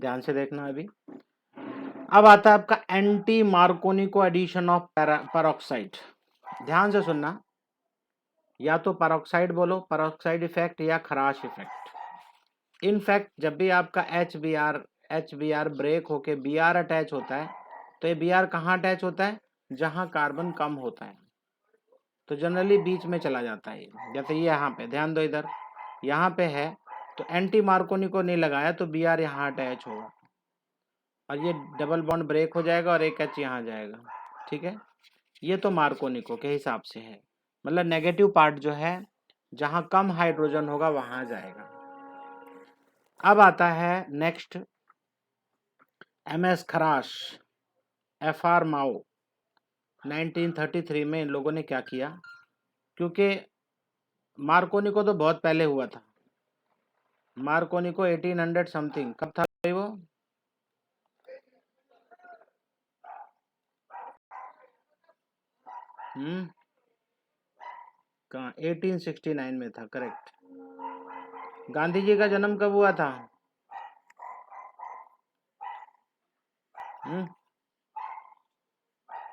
ध्यान से देखना अभी। अब आता है आपका anti Markovnikov addition of peroxide. ध्यान से सुनना, या तो पेरोक्साइड बोलो, पेरोक्साइड इफेक्ट, या खराश इफेक्ट। इनफैक्ट जब भी आपका एच बी आर ब्रेक होके बी आर अटैच होता है, तो ये बी आर कहाँ अटैच होता है? जहां कार्बन कम होता है, तो जनरली बीच में चला जाता है। जैसे ये यहाँ पे ध्यान दो, इधर यहाँ पे है, तो एंटी मार्कोनिको नहीं लगाया तो बी आर यहाँ अटैच होगा, और ये डबल बॉन्ड ब्रेक हो जाएगा और एक एच यहाँ जाएगा। ठीक है, ये तो मार्कोनिको के हिसाब से है, मतलब नेगेटिव पार्ट जो है जहां कम हाइड्रोजन होगा वहां जाएगा। अब आता है नेक्स्ट एम एस खराश, एफ आर माओ। 1933 में इन लोगों ने क्या किया, क्योंकि मार्कोनिको तो बहुत पहले हुआ था। मार्कोनिको 1800 समथिंग, कब था भाई वो? कहाँ? 1869 में था, करेक्ट। गांधी जी का जन्म कब हुआ था? हम्म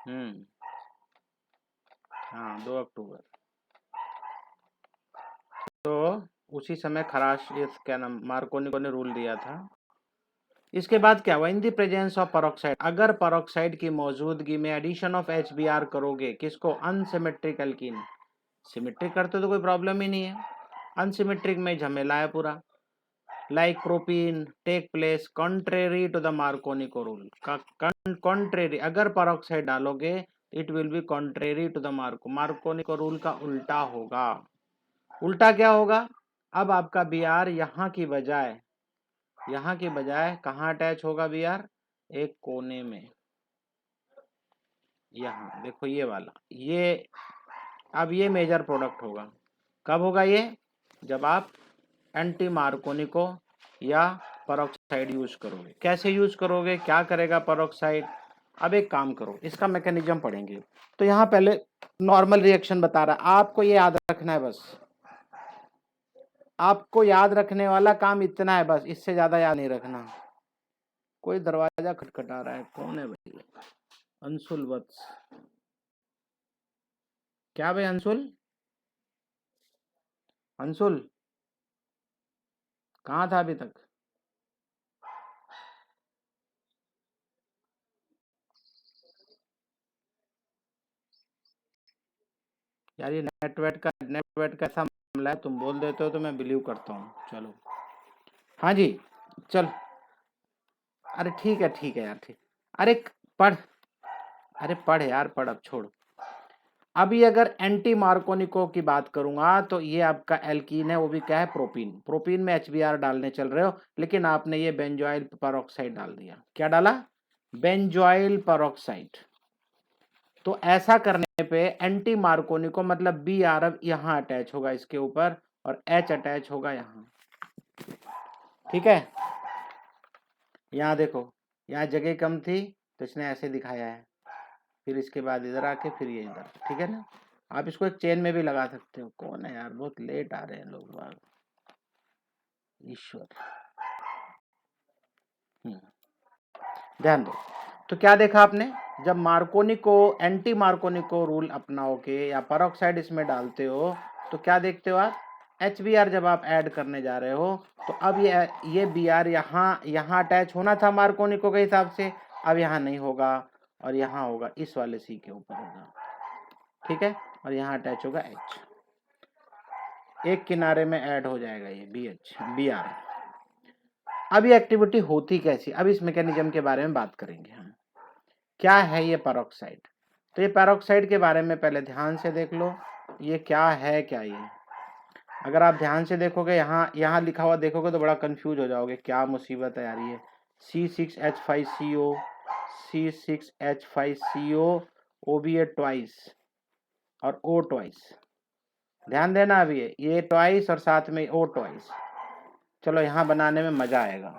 हम्म हाँ, 2 अक्टूबर। तो उसी समय खराश, ये क्या नाम, मार्कोनिको ने रूल दिया था। इसके बाद क्या हुआ? In the presence of peroxide, अगर पेरोक्साइड की मौजूदगी में एडिशन ऑफ HBr करोगे, किसको? Unsymmetric alkene. सिमेट्रिक करते तो कोई प्रॉब्लम ही नहीं है, अनसिमेट्रिक में झमेला है पूरा। Like propene take place contrary to the Markovnikov rule. Contrary, अगर पेरोक्साइड डालोगे it will be contrary to the Markovnikov rule का उल्टा होगा। उल्टा क्या होगा? अब आपका बी आर यहाँ की बजाय कहाँ अटैच होगा बी आर? एक कोने में, यहाँ देखो ये वाला, ये अब ये मेजर प्रोडक्ट होगा। कब होगा ये? जब आप एंटी मार्कोनिको या पेरोक्साइड यूज करोगे। कैसे यूज करोगे, क्या करेगा पेरोक्साइड? अब एक काम करो, इसका मैकेनिज्म पढ़ेंगे। तो यहाँ पहले नॉर्मल रिएक्शन बता रहा है, आपको ये याद रखना है बस। आपको याद रखने वाला काम इतना है बस, इससे ज्यादा याद नहीं रखना। कोई दरवाजा खटखटा रहा है, कौन है भाई? अंशुल वत्स। क्या भाई अंशुल? अंशुल कहाँ था अभी तक? यार ये नेटवर्क का ऐसा मामला है, तुम बोल देते हो तो मैं बिलीव करता हूँ। चलो हाँ जी, चल। अरे ठीक है यार, ठीक। अरे पढ़, अरे पढ़ यार, पढ़, अब छोड़। अभी अगर एंटी मार्कोनिको की बात करूंगा तो ये आपका एल्कीन है, वो भी क्या है? प्रोपीन। प्रोपीन में HBr डालने चल रहे हो, लेकिन आपने ये बेंजोइल पेरोक्साइड डाल दिया। क्या डाला? Benzoyl peroxide. तो ऐसा करने पे एंटी मार्कोनिको मतलब बी आर अब यहाँ अटैच होगा इसके ऊपर, और H अटैच होगा यहाँ। ठीक है, यहाँ देखो, यहाँ जगह कम थी तो इसने ऐसे दिखाया है, फिर इसके बाद इधर आके फिर ये इधर। ठीक है ना? आप इसको एक चेन में भी लगा सकते हो। कौन है यार, बहुत लेट आ रहे हैं लोग बाग। ईश्वर। ध्यान दो। तो क्या देखा आपने? जब मार्कोनिको एंटी मार्कोनिको रूल अपनाओगे या पेरोक्साइड इसमें डालते हो, तो क्या देखते हो आप? HBr जब आप ऐड करने जा रहे हो, तो अब ये Br यहाँ अटैच होना था मार्कोनिको के हिसाब से, अब यहाँ नहीं होगा, और यहाँ होगा, इस वाले C के ऊपर होगा। ठीक है, और यहाँ अटैच होगा H, एक किनारे में ऐड हो जाएगा ये Br। अब ये एक्टिविटी होती कैसी, अब इस मैकेनिज्म के बारे में बात करेंगे हम। क्या है ये पेरोक्साइड? तो ये पेरोक्साइड के बारे में पहले ध्यान से देख लो, ये क्या है, क्या ये? अगर आप ध्यान से देखोगे, यहाँ लिखा हुआ देखोगे तो बड़ा कंफ्यूज हो जाओगे, क्या मुसीबत है यार ये। C6H5CO, C6H5CO, O भी है ट्वाइस, और O ट्वाइस। ध्यान देना, अभी ये ट्वाइस और साथ में O ट्वाइस। चलो यहाँ बनाने में मजा आएगा।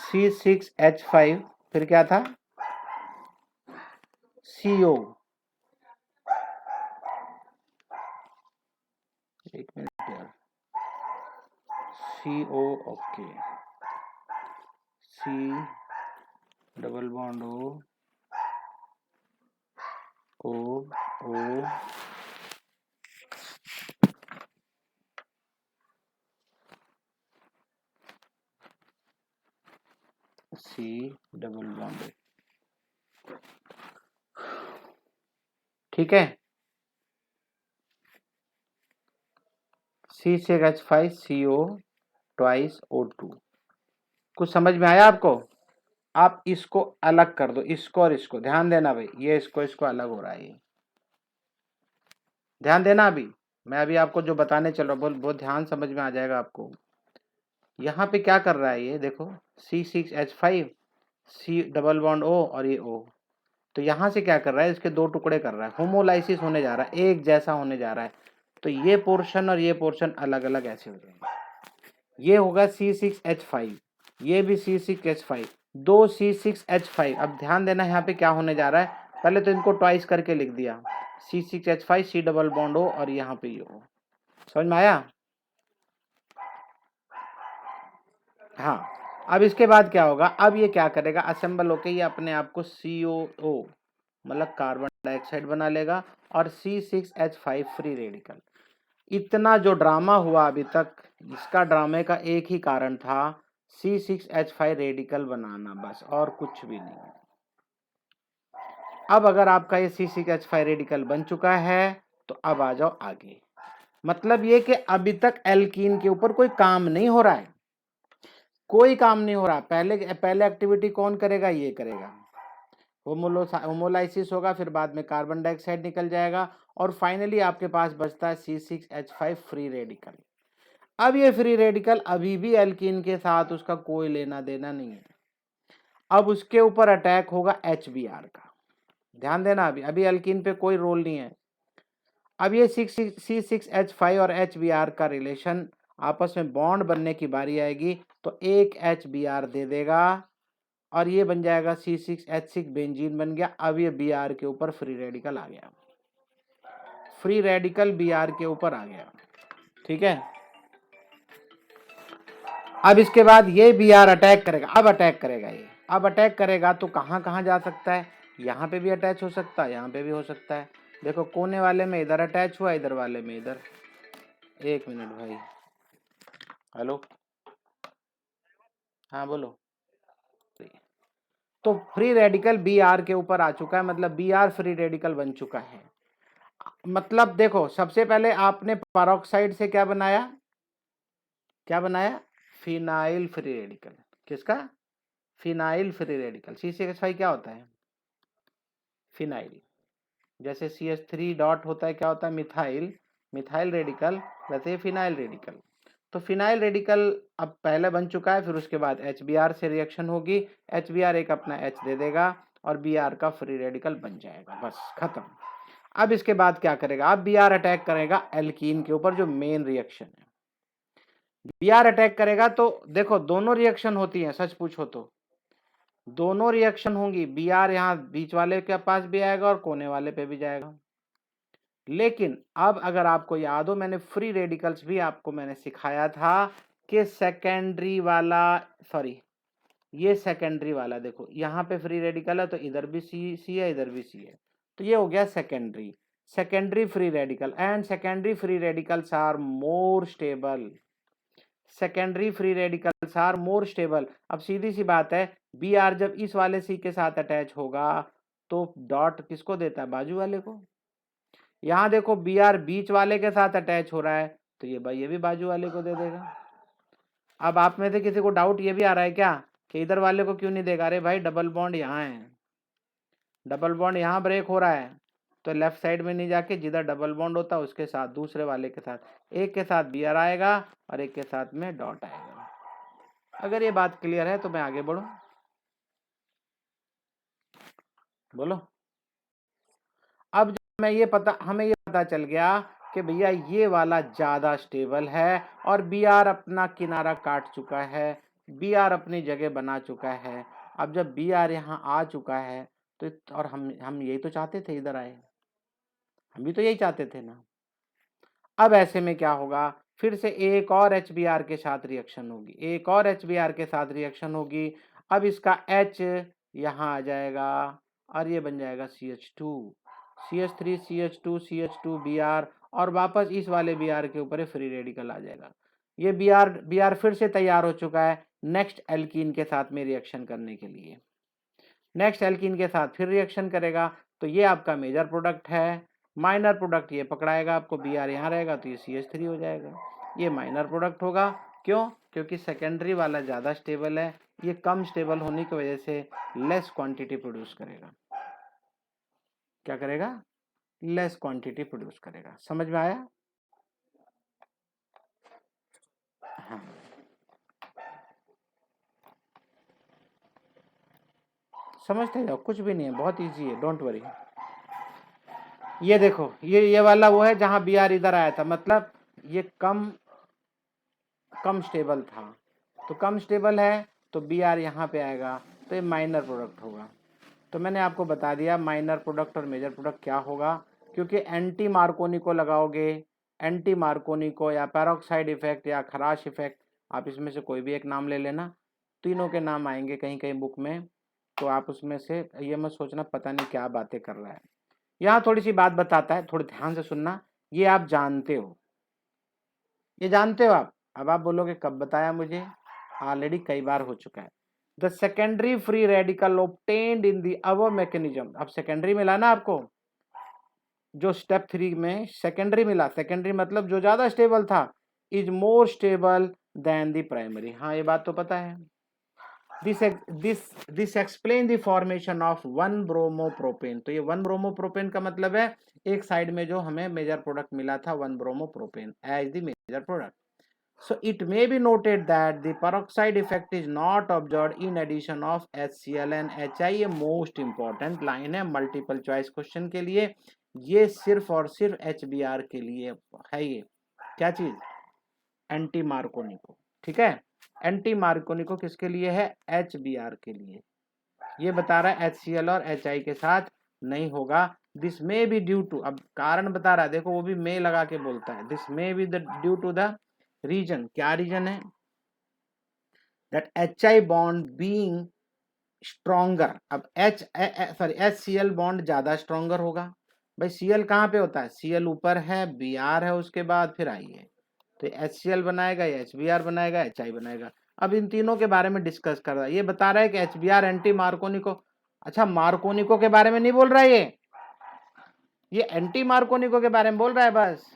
C6H5, फिर क्या था? CO। एक minute, CO, okay, C double bond O C double bond, ठीक है। C6H5CO twice O2। कुछ समझ में आया आपको? आप इसको अलग कर दो, इसको और इसको, ध्यान देना भाई, ये इसको अलग हो रहा है, ये ध्यान देना। अभी मैं अभी आपको जो बताने चल रहा हूँ बहुत ध्यान समझ में आ जाएगा आपको। यहाँ पे क्या कर रहा है ये देखो, C6H5 C double bond O और ये O, तो यहाँ से क्या कर रहा है, इसके दो टुकड़े कर रहा है, होमोलाइसिस होने जा रहा है, एक जैसा होने जा रहा है। तो ये पोर्शन और ये पोर्शन अलग अलग ऐसे हो जाएंगे। ये होगा C6H5, ये भी C6H5, दो C6H5। अब ध्यान देना यहाँ पे क्या होने जा रहा है, पहले तो इनको ट्वाइस करके लिख दिया, C6H5 C double bond O और यहाँ पे ये O। समझ में आया? हाँ, अब इसके बाद क्या होगा, अब ये क्या करेगा, असेंबल होके ये अपने आप को COO मतलब कार्बन डाइऑक्साइड बना लेगा और C6H5 फ्री रेडिकल। इतना जो ड्रामा हुआ अभी तक, इसका ड्रामे का एक ही कारण था, C6H5 रेडिकल बनाना, बस और कुछ भी नहीं। अब अगर आपका ये C6H5 रेडिकल बन चुका है तो अब आ जाओ आगे। मतलब ये कि अभी तक एल्कीन के ऊपर कोई काम नहीं हो रहा है, कोई काम नहीं हो रहा। पहले एक्टिविटी कौन करेगा, ये करेगा, होमोलाइसिस होगा, फिर बाद में कार्बन डाइऑक्साइड निकल जाएगा और फाइनली आपके पास बचता है C6H5 फ्री रेडिकल। अब ये फ्री रेडिकल अभी भी एल्कीन के साथ उसका कोई लेना देना नहीं है, अब उसके ऊपर अटैक होगा HBr का। ध्यान देना, अभी एल्कीन पे कोई रोल नहीं है। अब ये C6H5 और HBr का रिलेशन आपस में बॉन्ड बनने की बारी आएगी तो एक HBr दे देगा और ये बन जाएगा C6H6 बेंजीन बन गया। अब ये Br के ऊपर फ्री रेडिकल आ गया, फ्री रेडिकल Br के ऊपर आ गया, ठीक है। अब इसके बाद ये Br अटैक करेगा, अब अटैक करेगा ये, अब अटैक करेगा तो कहाँ कहाँ जा सकता है, यहाँ पे भी अटैच हो सकता है, यहाँ पे भी हो सकता है। देखो कोने वाले में इधर अटैच हुआ, इधर वाले में इधर। एक मिनट भाई, हेलो, हाँ बोलो। तो फ्री रेडिकल Br के ऊपर आ चुका है, मतलब Br फ्री रेडिकल बन चुका है। मतलब देखो, सबसे पहले आपने पेरोक्साइड से क्या बनाया, क्या बनाया, फिनाइल फ्री रेडिकल। किसका, फिनाइल फ्री रेडिकल। C6H5 क्या होता है, फिनाइल। जैसे CH3 डॉट होता है, क्या होता है, मिथाइल, मिथाइल रेडिकल, वैसे फिनाइल रेडिकल। तो फिनाइल रेडिकल अब पहले बन चुका है, फिर उसके बाद HBr से रिएक्शन होगी, HBr एक अपना H दे देगा और Br का फ्री रेडिकल बन जाएगा, बस खत्म। अब इसके बाद क्या करेगा, अब Br अटैक करेगा एल्कीन के ऊपर, जो मेन रिएक्शन है। Br अटैक करेगा तो देखो दोनों रिएक्शन होती हैं, सच पूछो तो दोनों रिएक्शन होंगी। Br यहाँ बीच वाले के पास भी आएगा और कोने वाले पे भी जाएगा। लेकिन अब अगर आपको याद हो, मैंने फ्री रेडिकल्स भी आपको मैंने सिखाया था कि सेकेंडरी वाला, सॉरी ये सेकेंडरी वाला, देखो यहाँ पे फ्री रेडिकल है तो इधर भी सी है, इधर भी सी है, तो ये हो गया secondary, secondary free radical. And secondary free radicals are more stable, secondary free radicals are more stable. अब सीधी सी बात है, Br जब इस वाले सी के साथ अटैच होगा तो डॉट किसको देता है, बाजू वाले को। यहाँ देखो Br बीच वाले के साथ अटैच हो रहा है तो ये भाई ये भी बाजू वाले को दे देगा। अब आप में से किसी को डाउट ये भी आ रहा है क्या कि इधर वाले को क्यों नहीं देगा, अरे भाई डबल बॉन्ड यहाँ है, डबल बॉन्ड यहाँ ब्रेक हो रहा है, तो लेफ्ट साइड में नहीं जाके जिधर डबल बॉन्ड होता है उसके साथ, दूसरे वाले के साथ, एक के साथ Br आएगा और एक के साथ में डॉट आएगा। अगर ये बात क्लियर है तो मैं आगे बढ़ूं, बोलो। अब मैं ये पता, हमें ये पता चल गया कि भैया ये वाला ज्यादा स्टेबल है और Br अपना किनारा काट चुका है, Br अपनी जगह बना चुका है। अब जब Br यहाँ आ चुका है तो, और हम यही तो चाहते थे, इधर आए, हम भी तो यही चाहते थे ना। अब ऐसे में क्या होगा फिर से एक और HBr के साथ रिएक्शन होगी, एक और HBr के साथ रिएक्शन होगी। अब इसका H यहाँ आ जाएगा और ये बन जाएगा CH2, CH3 CH2 CH2 Br और वापस इस वाले Br के ऊपर फ्री रेडिकल आ जाएगा। ये Br फिर से तैयार हो चुका है नेक्स्ट एल्कीन के साथ में रिएक्शन करने के लिए। नेक्स्ट एल्कीन के साथ फिर रिएक्शन करेगा तो ये आपका मेजर प्रोडक्ट है। माइनर प्रोडक्ट ये पकड़ाएगा आपको, Br यहाँ रहेगा तो ये CH3 हो जाएगा। ये माइनर प्रोडक्ट होगा, क्यों? क्योंकि सेकेंडरी वाला ज़्यादा स्टेबल है, ये कम स्टेबल होने की वजह से लेस क्वांटिटी प्रोड्यूस करेगा। क्या करेगा? लेस क्वांटिटी प्रोड्यूस करेगा। समझ में आया? हाँ, समझते जाओ, कुछ भी नहीं है, बहुत इजी है, डोंट वरी। ये देखो, ये वाला वो है जहां Br इधर आया था, मतलब ये कम स्टेबल था, तो कम स्टेबल है तो Br यहाँ पे आएगा, तो ये माइनर प्रोडक्ट होगा। तो मैंने आपको बता दिया माइनर प्रोडक्ट और मेजर प्रोडक्ट क्या होगा, क्योंकि एंटी मार्कोनी को लगाओगे, एंटी मार्कोनी को या पैरोक्साइड इफेक्ट या खराश इफेक्ट, आप इसमें से कोई भी एक नाम ले लेना, तीनों के नाम आएंगे कहीं कहीं बुक में, तो आप उसमें से ये मत सोचना पता नहीं क्या बातें कर रहा है। यहाँ थोड़ी सी बात बताता है, थोड़ी ध्यान से सुनना, ये आप जानते हो, ये जानते हो आप। अब आप बोलोगे कब बताया मुझे, ऑलरेडी कई बार हो चुका है। The secondary free radical obtained in the above mechanism, अब सेकेंडरी मिला ना आपको, जो स्टेप 3 में सेकेंडरी मिला, सेकेंडरी मतलब जो ज्यादा स्टेबल था, is more stable then the primary. हाँ ये बात तो पता है। This explain the formation of 1 bromopropane. तो ये 1 ब्रोमोप्रोपेन का मतलब है एक साइड में जो हमें मेजर प्रोडक्ट मिला था 1 bromopropane as the major product. So it may be noted that the peroxide effect is not observed in addition of HCl and HI। ये most important line है मल्टीपल चॉइस क्वेश्चन के लिए, ये सिर्फ और सिर्फ HBr के लिए है। ये क्या चीज? एंटी मार्कोनिको, ठीक है, एंटी मार्कोनिको किसके लिए है? HBr के लिए। ये बता रहा है HCl और HI के साथ नहीं होगा। This may be due to, अब कारण बता रहा है, देखो वो भी मे लगा के बोलता है, this may be the due to the reason. क्या रीजन है? That HI bond being stronger. अब HCl बॉन्ड ज्यादा स्ट्रॉन्गर होगा। भाई Cl कहाँ पे होता है? Cl ऊपर है, Br है, उसके बाद फिर I है, तो HCl बनाएगा या HBr बनाएगा, HI बनाएगा। अब इन तीनों के बारे में डिस्कस कर रहा है, ये बता रहा है कि HBr एंटी मार्कोनिको। अच्छा, मार्कोनिको के बारे में नहीं बोल रहा है, ये एंटी मार्कोनिको के बारे में बोल रहा है। बस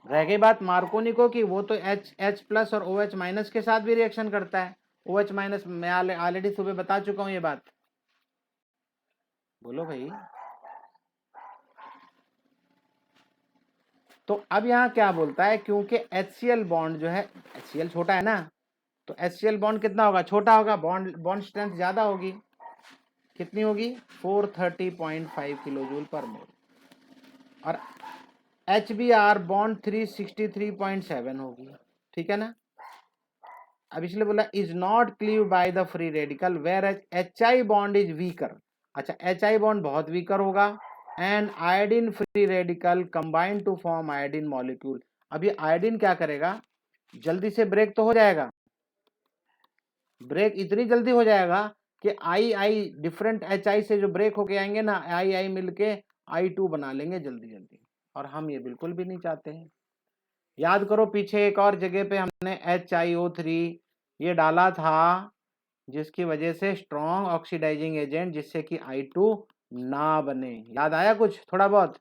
रह गई बात मार्कोनिको की, वो तो H प्लस और OH माइनस के साथ भी रिएक्शन करता है। OH माइनस मैं ऑलरेडी सुबह बता चुका हूं ये बात। बोलो भाई। तो अब यहाँ क्या बोलता है, क्योंकि HCl बॉन्ड जो है, HCl छोटा है ना, तो HCl बॉन्ड कितना होगा? छोटा होगा, बॉन्ड स्ट्रेंथ ज्यादा होगी। कितनी होगी? 430.5 किलो जूल पर मोल। और HBr बॉन्ड 363.7 होगी, ठीक है ना। अब इसलिए बोला is not cleave by the free radical where HI bond is weaker. अच्छा, HI बॉन्ड बहुत वीकर होगा and iodine free radical combine to form iodine molecule. अब ये आयोडीन क्या करेगा? जल्दी से ब्रेक तो हो जाएगा, ब्रेक इतनी जल्दी हो जाएगा कि आई डिफरेंट HI से जो ब्रेक होके आएंगे ना, आई मिलके I2 बना लेंगे जल्दी जल्दी, और हम ये बिल्कुल भी नहीं चाहते हैं। याद करो पीछे एक और जगह पे हमने HiO3 ये डाला था, जिसकी वजह से स्ट्रॉन्ग ऑक्सीडाइजिंग एजेंट, जिससे कि I2 ना बने। याद आया कुछ थोड़ा बहुत?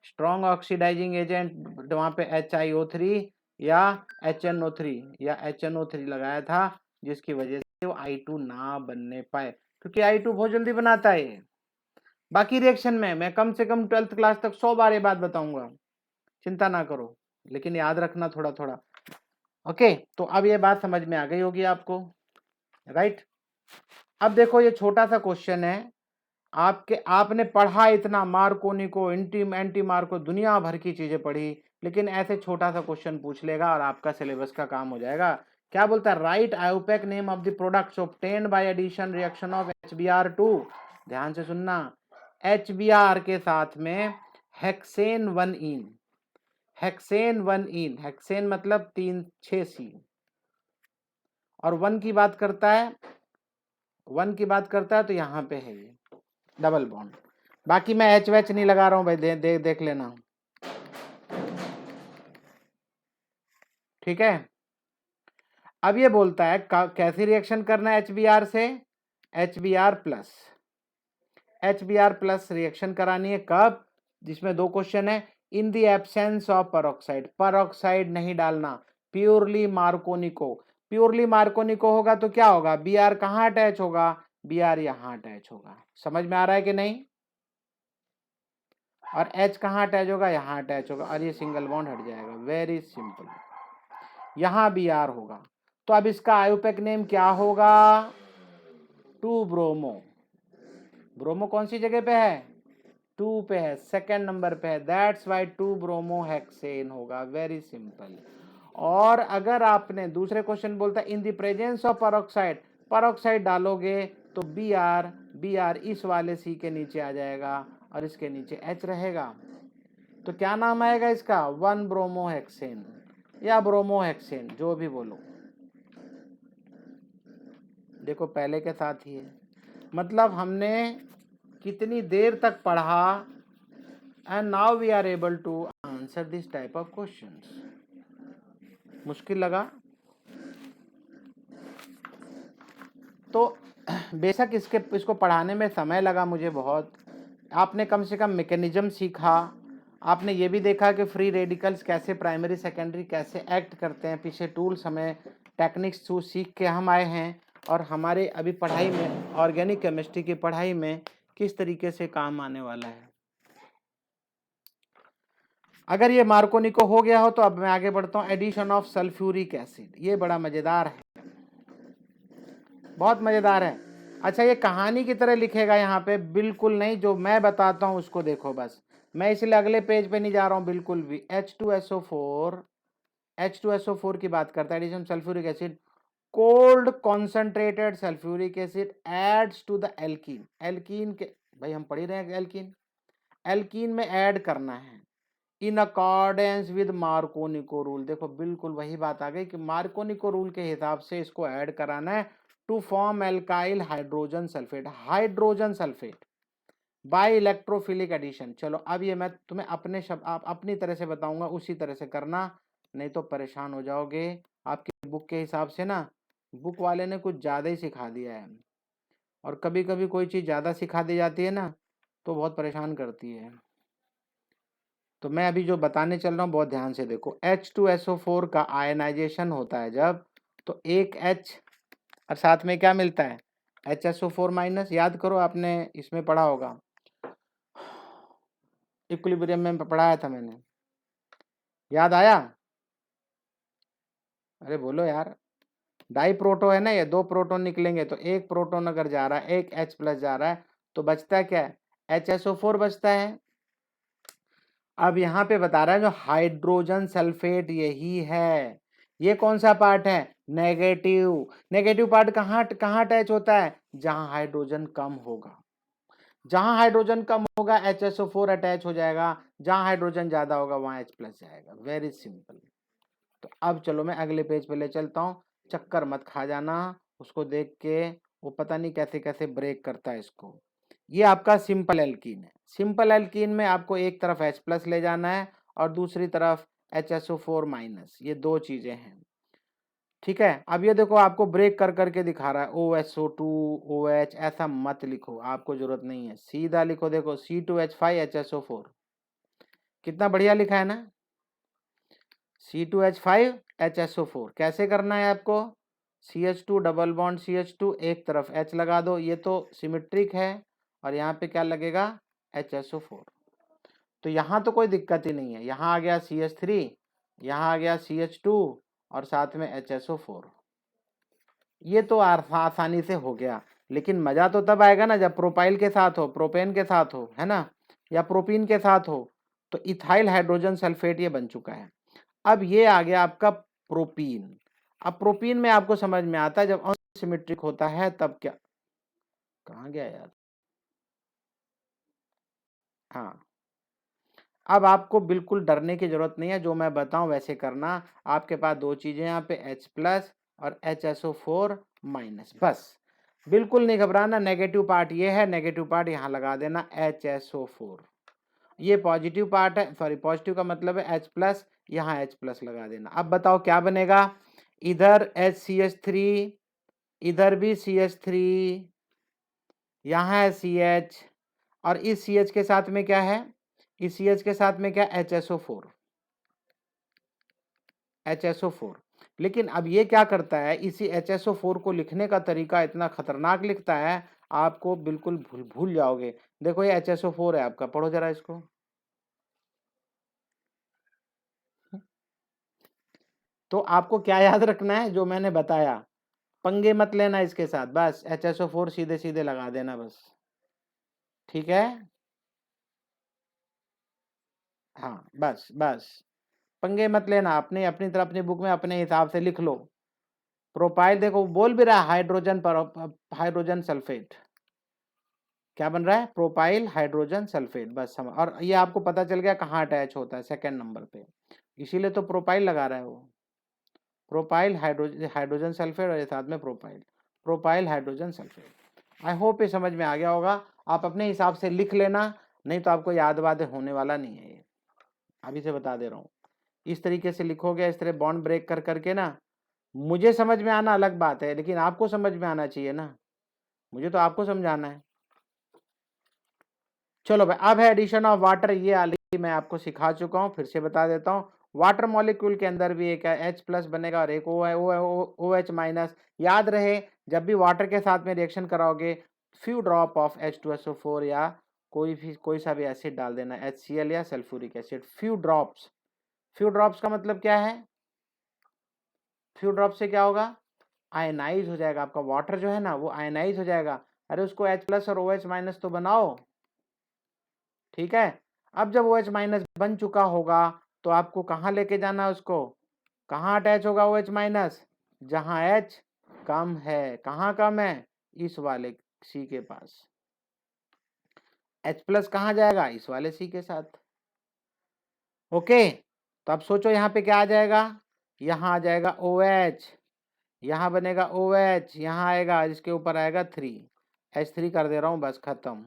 स्ट्रॉन्ग ऑक्सीडाइजिंग एजेंट वहां पे HiO3 या HNO3 या HNO3 लगाया था, जिसकी वजह से वो I2 ना बनने पाए, क्योंकि I2 बहुत जल्दी बनाता है। बाकी रिएक्शन में मैं कम से कम 12th क्लास तक 100 बार ये बात बताऊंगा, चिंता ना करो, लेकिन याद रखना थोड़ा थोड़ा। ओके, तो अब ये बात समझ में आ गई होगी आपको, राइट। अब देखो ये छोटा सा क्वेश्चन है, आपने पढ़ा इतना, मार्कोनिको एंटी मार्को दुनिया भर की चीजें पढ़ी, लेकिन ऐसे छोटा सा क्वेश्चन पूछ लेगा और आपका सिलेबस का काम हो जाएगा। क्या बोलता है? Write IUPAC name of the products obtained by addition reaction of HBr2। ध्यान से सुनना, HBr के साथ में hexene 1 ene, hexene 1 ene, hexene मतलब 3 6 C, और 1 की बात करता है, 1 की बात करता है तो यहाँ पे है ये डबल बॉन्ड। बाकी मैं एच वेच नहीं लगा रहा हूँ भाई, देख लेना, ठीक है। अब ये बोलता है कैसी रिएक्शन करना है HBr से, HBr प्लस रिएक्शन करानी है कब, जिसमें 2 क्वेश्चन है, in the absence of peroxide, peroxide नहीं डालना, प्योरली मार्कोनिको, प्योरली मार्कोनिको होगा तो क्या होगा, Br कहाँ अटैच होगा, Br यहाँ अटैच होगा, समझ में आ रहा है कि नहीं, और H कहाँ अटैच होगा, यहाँ अटैच होगा, और ये सिंगल बॉन्ड हट जाएगा, वेरी सिंपल, यहाँ Br होगा। तो अब इसका आयुपेक नेम क्या होगा, 2 ब्रोमो, ब्रोमो कौन सी जगह पे है, 2 पे है, सेकंड नंबर पे है, दैट्स वाई 2 ब्रोमो हेक्सेन होगा, वेरी सिंपल। और अगर आपने दूसरे क्वेश्चन बोलता है in the presence of peroxide, peroxide डालोगे तो Br इस वाले C के नीचे आ जाएगा और इसके नीचे H रहेगा, तो क्या नाम आएगा इसका, 1 ब्रोमो हेक्सेन या ब्रोमो हेक्सेन, जो भी बोलो, देखो पहले के साथ ही है। मतलब हमने कितनी देर तक पढ़ा, and now we are able to answer this type of questions. मुश्किल लगा तो बेशक इसको पढ़ाने में समय लगा मुझे बहुत, आपने कम से कम मैकेनिज्म सीखा, आपने ये भी देखा कि फ्री रेडिकल्स कैसे प्राइमरी सेकेंडरी कैसे एक्ट करते हैं, पीछे टूल्स हमें टेक्निक्स सीख के हम आए हैं, और हमारे अभी पढ़ाई में ऑर्गेनिक केमिस्ट्री की पढ़ाई में किस तरीके से काम आने वाला है। अगर ये मार्कोनिको हो गया हो तो अब मैं आगे बढ़ता हूँ, एडिशन ऑफ सल्फ्यूरिक एसिड, ये बड़ा मजेदार है, बहुत मजेदार है। अच्छा ये कहानी की तरह लिखेगा यहाँ पे, बिल्कुल नहीं, जो मैं बताता हूँ उसको देखो बस, मैं इसलिए अगले पेज पे नहीं जा रहा हूँ बिल्कुल भी। H2SO4 की बात करता है, addition sulphuric acid, cold concentrated sulphuric acid adds to the alkene, alkene के, भाई हम पढ़ ही रहे हैं एल्कीन, एल्कीन में ऐड करना है in accordance with Markovnikov rule, देखो बिल्कुल वही बात आ गई कि मार्कोनिको रूल के हिसाब से इसको ऐड कराना है to form alkyl hydrogen sulphate by electrophilic addition. चलो अब ये मैं तुम्हें अपने शब्द अपनी तरह से बताऊंगा, उसी तरह से करना, नहीं तो परेशान हो जाओगे। आपकी बुक के हिसाब से ना, बुक वाले ने कुछ ज़्यादा ही सिखा दिया है, और कभी कभी कोई चीज़ ज़्यादा सिखा दी जाती है ना तो बहुत परेशान करती है। तो मैं अभी जो बताने चल रहा हूँ बहुत ध्यान से देखो, H2SO4 का आयनाइजेशन होता है जब, तो एक H और साथ में क्या मिलता है, HSO4 माइनस, याद करो आपने इसमें पढ़ा होगा, इक्विलिब्रियम में पढ़ाया था मैंने, याद आया, अरे बोलो यार, डाई प्रोटो है ना, ये 2 प्रोटोन निकलेंगे तो एक प्रोटोन अगर जा रहा है, एक H प्लस जा रहा है, तो बचता है क्या, HSO4 बचता है। अब यहाँ पे बता रहा है जो हाइड्रोजन सल्फेट यही है, ये कौन सा पार्ट है, नेगेटिव, नेगेटिव पार्ट कहाँ कहाँ अटैच होता है, जहां हाइड्रोजन कम होगा, जहां हाइड्रोजन कम होगा HSO4 अटैच हो जाएगा, जहां हाइड्रोजन ज्यादा होगा वहां H प्लस जाएगा, वेरी सिंपल। तो अब चलो मैं अगले पेज पे ले चलता हूँ, चक्कर मत खा जाना उसको देख के, वो पता नहीं कैसे कैसे ब्रेक करता है इसको। ये आपका सिंपल एल्कीन है, सिंपल एल्कीन में आपको एक तरफ H प्लस ले जाना है और दूसरी तरफ HSO4 माइनस, ये 2 चीजें हैं, ठीक है। अब ये देखो आपको ब्रेक कर करके दिखा रहा है, OSO2 OH, ऐसा मत लिखो, आपको जरूरत नहीं है, सीधा लिखो, देखो C2H5 HSO4, कितना बढ़िया लिखा है ना, C2H5 HSO4, कैसे करना है आपको, CH2 डबल बॉन्ड CH2, एक तरफ H लगा दो, ये तो सिमेट्रिक है, और यहाँ पे क्या लगेगा, HSO4, तो यहाँ तो कोई दिक्कत ही नहीं है, यहाँ आ गया CH3, यहाँ आ गया CH2 और साथ में HSO4, ये तो आसानी से हो गया। लेकिन मजा तो तब आएगा ना जब प्रोपाइल के साथ हो, प्रोपेन के साथ हो, है ना, या प्रोपीन के साथ हो, तो इथाइल हाइड्रोजन सल्फेट ये बन चुका है। अब ये आ गया आपका प्रोपीन, अब प्रोपीन में आपको समझ में आता है जब अनसिमेट्रिक होता है तब क्या, कहाँ गया यार, हाँ, अब आपको बिल्कुल डरने की जरूरत नहीं है, जो मैं बताऊं वैसे करना। आपके पास दो चीजें यहाँ पे H+ और HSO4-, बस बिल्कुल नहीं घबराना। नेगेटिव पार्ट ये है, नेगेटिव पार्ट यहाँ लगा देना HSO4। ये पॉजिटिव पार्ट है, सॉरी पॉजिटिव का मतलब है H+, यहाँ H+ लगा देना। अब बताओ क्या बनेगा, इधर HCH3, इधर भी CH3, यहाँ है CH, और इस CH के साथ में क्या है, इस CH के साथ में क्या HSO4, HSO4। लेकिन अब ये क्या करता है, इसी HSO4 को लिखने का तरीका इतना खतरनाक लिखता है, आपको बिल्कुल भूल भूल जाओगे। देखो ये HSO4 है आपका, पढ़ो जरा इसको। तो आपको क्या याद रखना है, जो मैंने बताया, पंगे मत लेना इसके साथ, बस HSO4 सीधे सीधे लगा देना बस, ठीक है। हाँ बस बस, पंगे मत लेना, अपने अपनी तरफ अपनी बुक में अपने हिसाब से लिख लो। प्रोपाइल देखो बोल भी रहा है हाइड्रोजन पर, हाइड्रोजन सल्फेट, क्या बन रहा है, प्रोपाइल हाइड्रोजन सल्फेट, बस समझ। और ये आपको पता चल गया कहाँ अटैच होता है, सेकंड नंबर पे, इसीलिए तो प्रोपाइल लगा रहा है वो। प्रोपाइल हाइड्रोजन, हाइड्रोजन सल्फेट और ये साथ में propyl, propyl hydrogen sulphate. I hope ये समझ में आ गया होगा। आप अपने हिसाब से लिख लेना, नहीं तो आपको याद वाद होने वाला नहीं है ये, अभी से बता दे रहा हूँ। इस तरीके से लिखोगे, इस तरह बॉन्ड ब्रेक कर करके ना, मुझे समझ में आना अलग बात है, लेकिन आपको समझ में आना चाहिए ना, मुझे तो आपको समझाना है। चलो भाई, अब है एडिशन ऑफ वाटर, ये वाली मैं आपको सिखा चुका हूँ, फिर से बता देता हूँ। वाटर मॉलिक्यूल के अंदर भी एक H+ बनेगा और एक OH-। याद रहे, जब भी वाटर के साथ में रिएक्शन कराओगे, फ्यू ड्रॉप ऑफ H2SO4 या कोई सा भी एसिड डाल देना, HCl या sulphuric acid, few drops. Few drops का मतलब क्या है, फ्यू ड्रॉप से क्या होगा, आयनाइज हो जाएगा आपका वाटर जो है ना, वो आयनाइज हो जाएगा। अरे उसको H+ और OH- तो बनाओ, ठीक है। अब जब OH- बन चुका होगा, तो आपको कहाँ लेके जाना है उसको, कहाँ अटैच होगा OH-, जहां H कम है, कहाँ कम है, इस वाले C के पास। H+ कहाँ जाएगा, इस वाले C के साथ, ओके। तो अब सोचो यहाँ पे क्या आ जाएगा, यहाँ आ जाएगा OH, यहाँ बनेगा OH, यहाँ आएगा, इसके ऊपर आएगा 3, H3 कर दे रहा हूँ, बस खत्म।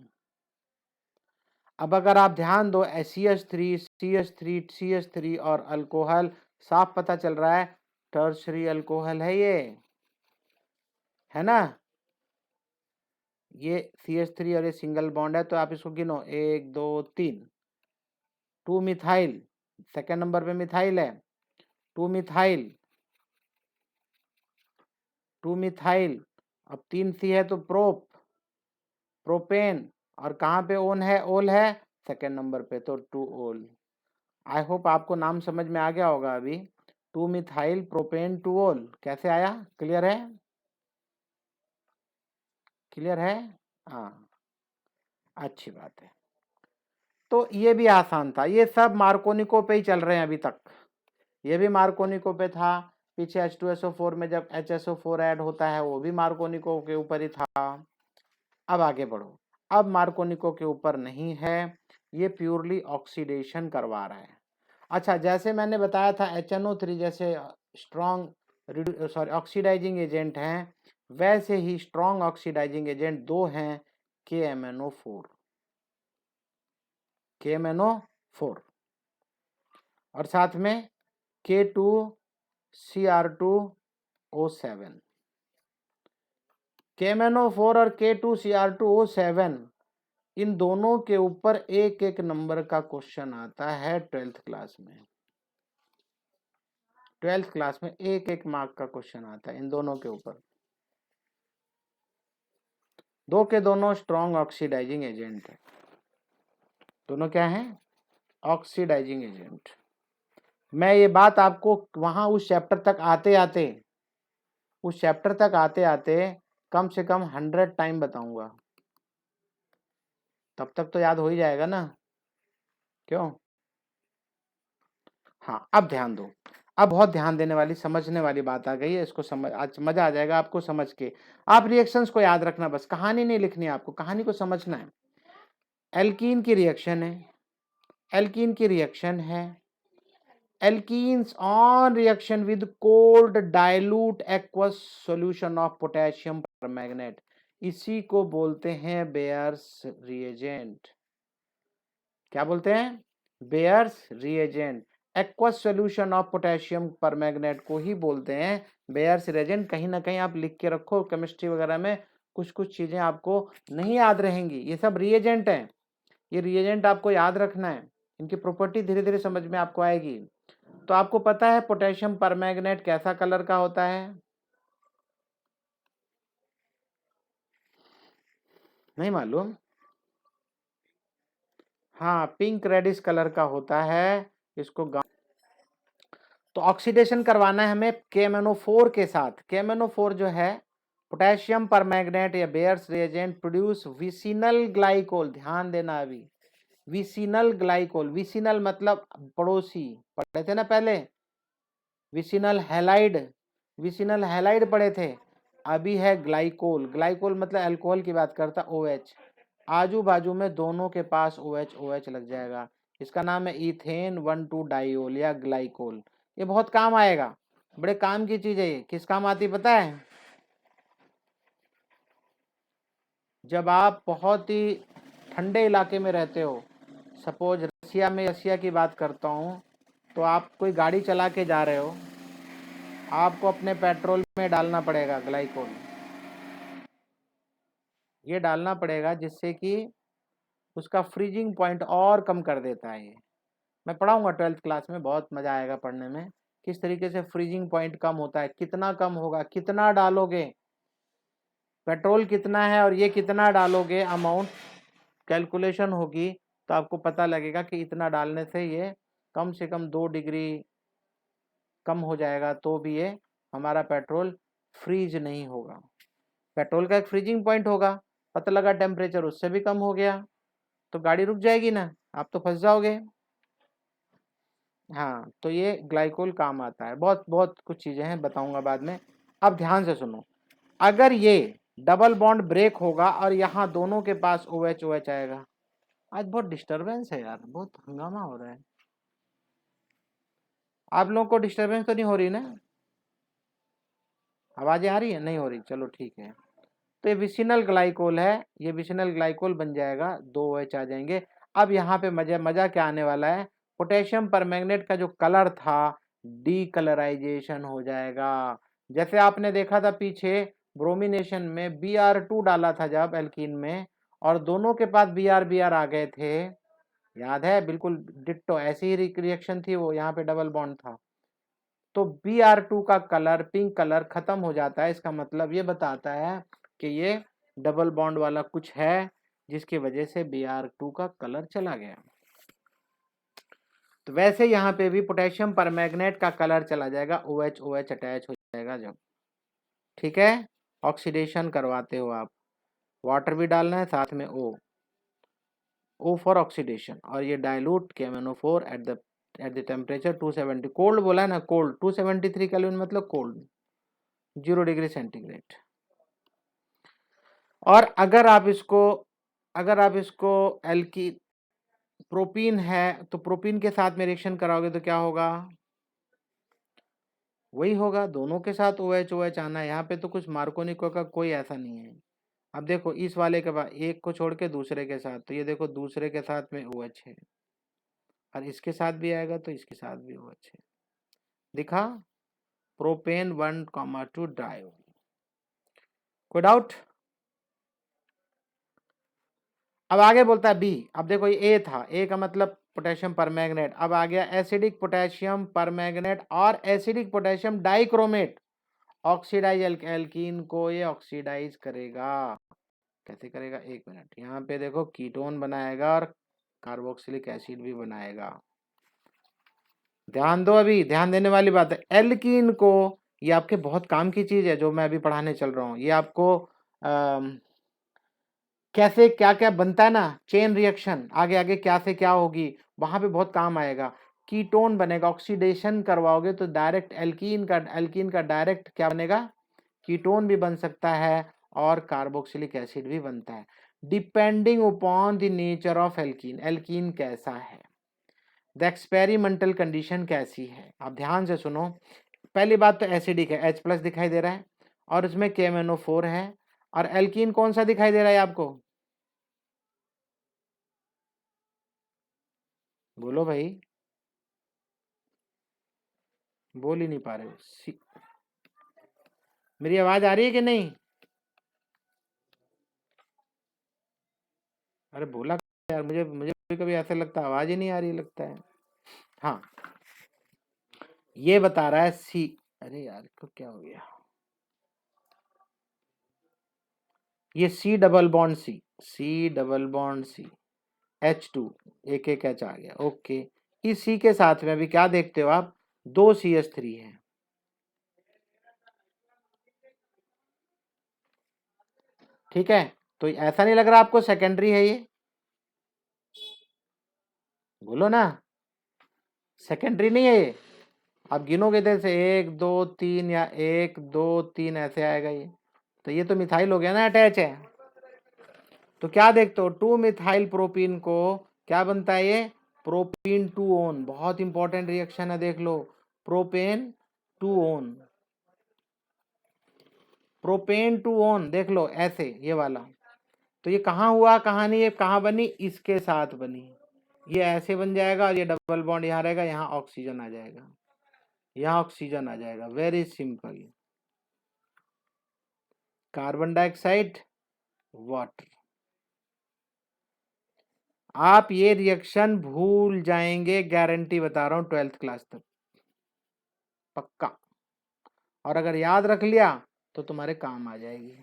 अब अगर आप ध्यान दो, CH3 CH3 CH3 और अल्कोहल, साफ पता चल रहा है टर्शरी अल्कोहल है ये, है ना। ये CH3 और ये सिंगल बॉन्ड है, तो आप इसको गिनो, 1 2 3, 2 मिथाइल, सेकेंड नंबर पे मिथाइल है, 2 मिथाइल, 2 मिथाइल। अब 3 C है तो प्रोपेन, और कहाँ पे ओन है, ओल है सेकेंड नंबर पे, तो 2 ओल। आई होप आपको नाम समझ में आ गया होगा अभी, 2 मिथाइल प्रोपेन 2 ओल, कैसे आया, क्लियर है, क्लियर है, हाँ, अच्छी बात है। तो ये भी आसान था, ये सब मार्कोनिको पे ही चल रहे हैं अभी तक, ये भी मार्कोनिको पे था। पीछे H2SO4 में जब HSO4 ऐड होता है, वो भी मार्कोनिको के ऊपर ही था। अब आगे बढ़ो, अब मार्कोनिको के ऊपर नहीं है, ये प्योरली ऑक्सीडेशन करवा रहा है। अच्छा, जैसे मैंने बताया था HNO3 जैसे स्ट्रॉन्ग सॉरी ऑक्सीडाइजिंग एजेंट हैं, वैसे ही स्ट्रॉन्ग ऑक्सीडाइजिंग एजेंट दो हैं, KMNO4, KMNO4, और साथ में K2Cr2O7। KMNO4 और K2Cr2O7, इन दोनों के ऊपर एक एक नंबर का क्वेश्चन आता है 12th क्लास में, 12th क्लास में एक एक मार्क का क्वेश्चन आता है इन दोनों के ऊपर। दो के दोनों स्ट्रॉन्ग ऑक्सीडाइजिंग एजेंट है, दोनों क्या है, ऑक्सीडाइजिंग एजेंट। मैं ये बात आपको वहां उस चैप्टर तक आते आते, उस चैप्टर तक आते आते कम से कम 100 टाइम बताऊंगा, तब तक तो याद हो ही जाएगा ना, क्यों। हाँ अब ध्यान दो, अब बहुत ध्यान देने वाली समझने वाली बात आ गई है, इसको समझ, आज मजा आ जाएगा आपको समझ के। आप रिएक्शंस को याद रखना, बस कहानी नहीं लिखनी है आपको, कहानी को समझना है। एल्कीन की रिएक्शन है, एल्कीन की रिएक्शन है। Alkenes on reaction with cold dilute aqueous solution of potassium permanganate, इसी को बोलते हैं बेयर्स रिएजेंट। क्या बोलते हैं? Bears reagent. Aqueous solution of potassium permanganate को ही बोलते हैं बेयर्स रिएजेंट। कहीं ना कहीं आप लिख के रखो, केमिस्ट्री वगैरह में कुछ कुछ चीजें आपको नहीं याद रहेंगी, ये सब रिएजेंट हैं। ये रिएजेंट आपको याद रखना है, इनकी प्रॉपर्टी धीरे धीरे समझ में आपको आएगी। तो आपको पता है पोटेशियम परमैंगनेट कैसा कलर का होता है? नहीं मालूम? हाँ, पिंक रेडिश कलर का होता है। इसको तो ऑक्सीडेशन करवाना है हमें KMnO4 के साथ। KMnO4 जो है पोटेशियम परमैंगनेट या bears reagent produce vicinal glycol. ध्यान देना, अभी विसिनल ग्लाइकोल, विसिनल मतलब पड़ोसी, पढ़े थे ना पहले, विसिनल हैलाइड, विसिनल हैलाइड पढ़े थे। अभी है ग्लाइकोल, ग्लाइकोल मतलब अल्कोहल की बात करता, OH, आजू बाजू में दोनों के पास OH OH लग जाएगा, इसका नाम है इथेन 1,2 डाइओल या ग्लाइकोल। ये बहुत काम आएगा, बड़े काम की चीज है ये। किस काम आती पता है? जब आप बहुत ही ठंडे इलाके में रहते हो, सपोज रसिया में, रसिया की बात करता हूँ, तो आप कोई गाड़ी चला के जा रहे हो, आपको अपने पेट्रोल में डालना पड़ेगा ग्लाइकोल। ये डालना पड़ेगा जिससे कि उसका फ्रीजिंग पॉइंट और कम कर देता है। ये मैं पढ़ाऊंगा 12th क्लास में, बहुत मजा आएगा पढ़ने में, किस तरीके से फ्रीजिंग पॉइंट कम होता है, कितना कम होगा, कितना डालोगे, पेट्रोल कितना है और ये कितना डालोगे, अमाउंट कैलकुलेशन होगी तो आपको पता लगेगा कि इतना डालने से ये कम से कम 2 डिग्री कम हो जाएगा, तो भी ये हमारा पेट्रोल फ्रीज नहीं होगा। पेट्रोल का एक फ्रीजिंग पॉइंट होगा, पता लगा टेम्परेचर उससे भी कम हो गया तो गाड़ी रुक जाएगी ना, आप तो फंस जाओगे। हाँ, तो ये ग्लाइकोल काम आता है। बहुत बहुत कुछ चीजें हैं, बताऊंगा बाद में। अब ध्यान से सुनो, अगर ये डबल बॉन्ड ब्रेक होगा और यहाँ दोनों के पास OH OH आएगा। आज बहुत डिस्टरबेंस है यार, बहुत हंगामा हो रहा है। आप लोगों को डिस्टरबेंस तो नहीं हो रही ना? आवाजें आ रही है? नहीं हो रही, चलो ठीक है। तो ये विसिनल ग्लाइकोल है, ये विसिनल ग्लाइकोल बन जाएगा, 2 OH आ जाएंगे। अब यहाँ पे मजा मजा क्या आने वाला है, पोटेशियम परमैंगनेट का जो कलर था डीकलराइजेशन हो जाएगा। जैसे आपने देखा था पीछे ब्रोमिनेशन में Br2 डाला था जब एल्कीन में, और दोनों के पास Br आ गए थे, याद है? बिल्कुल डिट्टो ऐसी ही रिएक्शन थी वो, यहाँ पे डबल बॉन्ड था। तो Br2 का कलर पिंक कलर खत्म हो जाता है, इसका मतलब ये बताता है कि ये डबल बॉन्ड वाला कुछ है जिसकी वजह से Br2 का कलर चला गया। तो वैसे यहाँ पे भी पोटेशियम परमैंगनेट का कलर चला जाएगा, OH OH अटैच हो जाएगा जब, ठीक है? ऑक्सीडेशन करवाते हो आप, वाटर भी डालना है साथ में, O फॉर ऑक्सीडेशन, और ये dilute KMnO4 at the temperature 270, cold बोला है ना, कोल्ड 273 केल्विन मतलब कोल्ड, 0 डिग्री सेंटीग्रेड। और अगर आप इसको एल्की प्रोपीन है तो प्रोपीन के साथ में रिएक्शन कराओगे तो क्या होगा? वही होगा, दोनों के साथ OH OH आना है। यहाँ पे तो कुछ मार्कोनिको का कोई ऐसा नहीं है। अब देखो इस वाले के बाद एक को छोड़ के दूसरे के साथ, तो ये देखो दूसरे के साथ में OH है, और इसके साथ भी आएगा तो इसके साथ भी OH है, दिखा? Propane 1,2 diol. कोई डाउट? अब आगे बोलता है बी। अब देखो ये A था, A का मतलब पोटेशियम परमैंगनेट, अब आ गया एसिडिक पोटेशियम परमैंगनेट और acidic potassium dichromate. Oxidise alkene को ये ऑक्सीडाइज करेगा। कैसे करेगा? 1 मिनट, यहाँ पे देखो कीटोन बनाएगा और कार्बोक्सिलिक एसिड भी बनाएगा। ध्यान दो, अभी ध्यान देने वाली बात है। एल्कीन को, ये आपके बहुत काम की चीज है जो मैं अभी पढ़ाने चल रहा हूँ, ये आपको कैसे क्या क्या बनता है ना, चेन रिएक्शन आगे आगे क्या से क्या होगी, वहां पे बहुत काम आएगा। कीटोन बनेगा, ऑक्सीडेशन करवाओगे तो डायरेक्ट एल्कीन का डायरेक्ट क्या बनेगा? कीटोन भी बन सकता है और कार्बोक्सिलिक एसिड भी बनता है, depending upon the nature of alkene. Alkene कैसा है, द एक्सपेरिमेंटल कंडीशन कैसी है, आप ध्यान से सुनो। पहली बात तो एसिडिक है, H+ दिखाई दे रहा है और इसमें KMnO4 है, और एल्कीन कौन सा दिखाई दे रहा है आपको, बोलो भाई, बोल ही नहीं पा रहे हो। मेरी आवाज आ रही है कि नहीं? अरे बोला यार, मुझे मुझे कभी कभी ऐसा लगता है आवाज ही नहीं आ रही लगता है। हाँ, ये बता रहा है सी, अरे यार को क्या हो गया, ये C double bond C H2 एक एक H आ गया, ओके। इस C के साथ में अभी क्या देखते हो आप, 2 CH3 है, ठीक है। तो ऐसा नहीं लग रहा आपको सेकेंडरी है ये, बोलो ना, सेकेंडरी नहीं है ये। आप गिनोगे इधर से 1 2 3 या 1 2 3 ऐसे आएगा ये, तो ये तो मिथाइल हो गया ना, अटैच है। तो क्या देखते हो, 2 मिथाइल प्रोपीन को क्या बनता है ये, प्रोपीन 2 ओन, बहुत इंपॉर्टेंट रिएक्शन है, देख लो, प्रोपेन 2 ओन, प्रोपेन 2 ओन, देख लो ऐसे ये वाला। तो ये कहाँ हुआ, कहाँ नहीं, ये कहाँ बनी, इसके साथ बनी, ये ऐसे बन जाएगा और ये डबल बॉन्ड यहाँ रहेगा, यहाँ ऑक्सीजन आ जाएगा, यहाँ ऑक्सीजन आ जाएगा, very simple, carbon dioxide water. आप ये रिएक्शन भूल जाएंगे, गारंटी बता रहा हूं, 12th क्लास तक पक्का, और अगर याद रख लिया तो तुम्हारे काम आ जाएगी।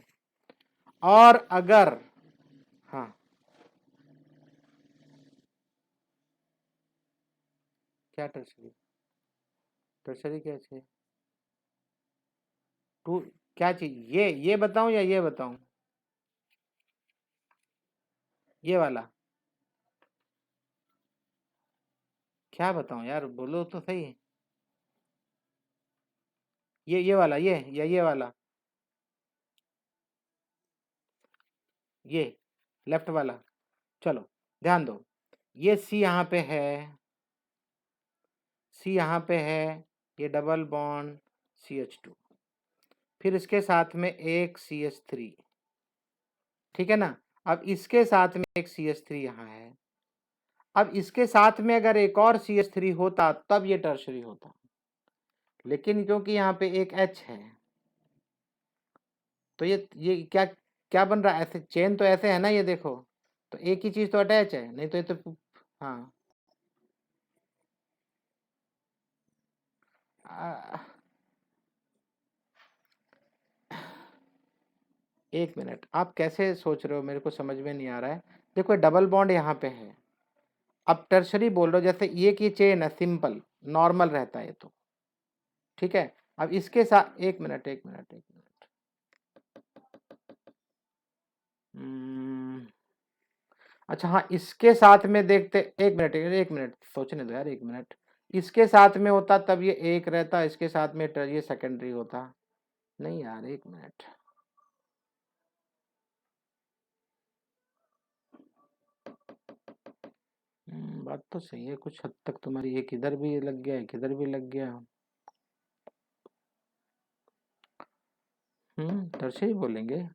और अगर, हाँ, क्या टर्सरी, टर्सरी क्या चाहिए, टू, क्या चाहिए, ये बताऊं या ये बताऊं, ये वाला, क्या बताऊं यार, बोलो तो सही, ये वाला, ये या ये वाला, ये लेफ्ट वाला, चलो ध्यान दो, ये सी यहाँ पे है, सी यहाँ पे है, ये डबल बॉन्ड CH2, फिर इसके साथ में एक CH3, ठीक है ना। अब इसके साथ में एक CH3 यहाँ है, अब इसके साथ में अगर एक और CH3 होता तब ये टर्शरी होता, लेकिन क्योंकि यहाँ पे एक H है, तो ये क्या क्या बन रहा है, ऐसे चेन तो ऐसे है ना, ये देखो, तो एक ही चीज तो अटैच है, नहीं तो ये तो, हाँ, आ, एक मिनट, आप कैसे सोच रहे हो, मेरे को समझ में नहीं आ रहा है। देखो डबल बॉन्ड यहाँ पे है, अब टर्शरी बोल रहे हो, जैसे ये की चेन है, सिंपल नॉर्मल रहता है ये तो, ठीक है। अब इसके साथ, एक मिनट एक मिनट एक मिनट, अच्छा हाँ, इसके साथ में देखते, एक मिनट सोचने दो यार, एक मिनट, इसके साथ में होता तब ये एक रहता, इसके साथ में ये सेकेंडरी होता, नहीं यार, एक मिनट, बात तो सही है, कुछ हद तक तुम्हारी, एक इधर भी लग गया, एक इधर भी लग गया, टर्शरी बोलेंगे,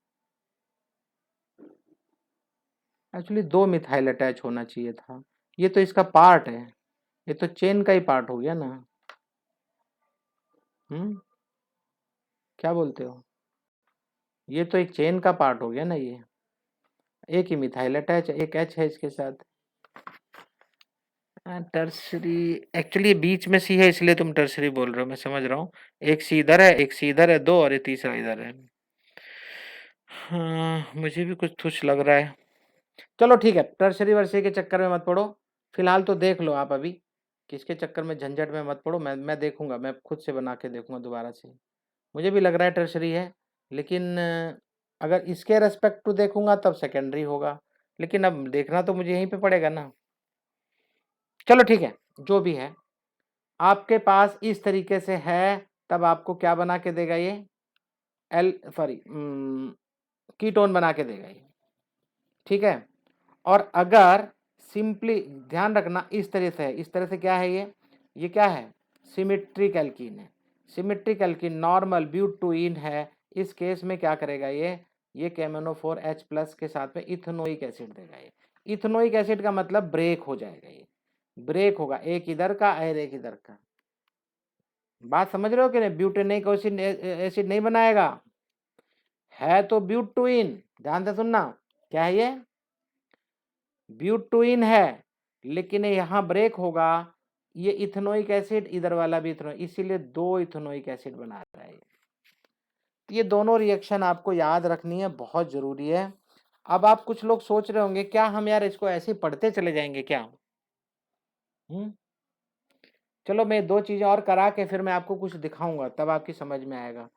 एक्चुअली 2 मिथाइल अटैच होना चाहिए था, ये तो इसका पार्ट है, ये तो चेन का ही पार्ट हो गया ना, हम्म, क्या बोलते हो, ये तो एक चेन का पार्ट हो गया ना, ये एक ही मिथाइल अटैच, एक H है इसके साथ, टर्सरी, एक्चुअली बीच में सी है इसलिए तुम टर्सरी बोल रहे हो, मैं समझ रहा हूँ, एक सी इधर है, एक सी इधर है, 2, और ये तीसरा इधर है, हाँ मुझे भी कुछ तुच्छ लग रहा है। चलो ठीक है, टर्सरी वर्सरी के चक्कर में मत पड़ो, फिलहाल तो देख लो आप अभी, किसके चक्कर में, झंझट में मत पड़ो, मैं देखूंगा, मैं खुद से बना के देखूंगा दोबारा से, मुझे भी लग रहा है टर्सरी है, लेकिन अगर इसके रेस्पेक्ट टू देखूंगा तब सेकेंडरी होगा, लेकिन अब देखना तो मुझे यहीं पे पड़ेगा ना। चलो ठीक है, जो भी है, आपके पास इस तरीके से है, तब आपको क्या बना के देगा ये, एल सॉरी कीटोन बना के देगा ये, ठीक है। और अगर सिंपली ध्यान रखना इस तरह से है, इस तरह से क्या है ये क्या है, सिमेट्रिक एल्कीन है। सिमेट्रिक एल्कीन नॉर्मल ब्यूटूइन है, इस केस में क्या करेगा ये KMnO4H+ के साथ में इथेनोइक एसिड देगा। ये इथेनोइक एसिड का मतलब ब्रेक हो जाएगा, ये ब्रेक होगा, एक इधर का और एक इधर का। बात समझ रहे हो कि नहीं? ब्यूटेनिक एसिड नहीं बनाएगा, है तो ब्यूटूइन, ध्यान से सुनना, क्या है ये, ब्यूटूइन है, लेकिन यहां ब्रेक होगा, ये इथेनोइक एसिड, इधर वाला भी इथेनोइक, इसीलिए 2 इथेनोइक एसिड बना रहा है। ये दोनों रिएक्शन आपको याद रखनी है, बहुत जरूरी है। अब आप कुछ लोग सोच रहे होंगे क्या हम यार इसको ऐसे ही पढ़ते चले जाएंगे क्या? चलो मैं 2 चीजें और करा के फिर मैं आपको कुछ दिखाऊंगा, तब आपकी समझ में आएगा।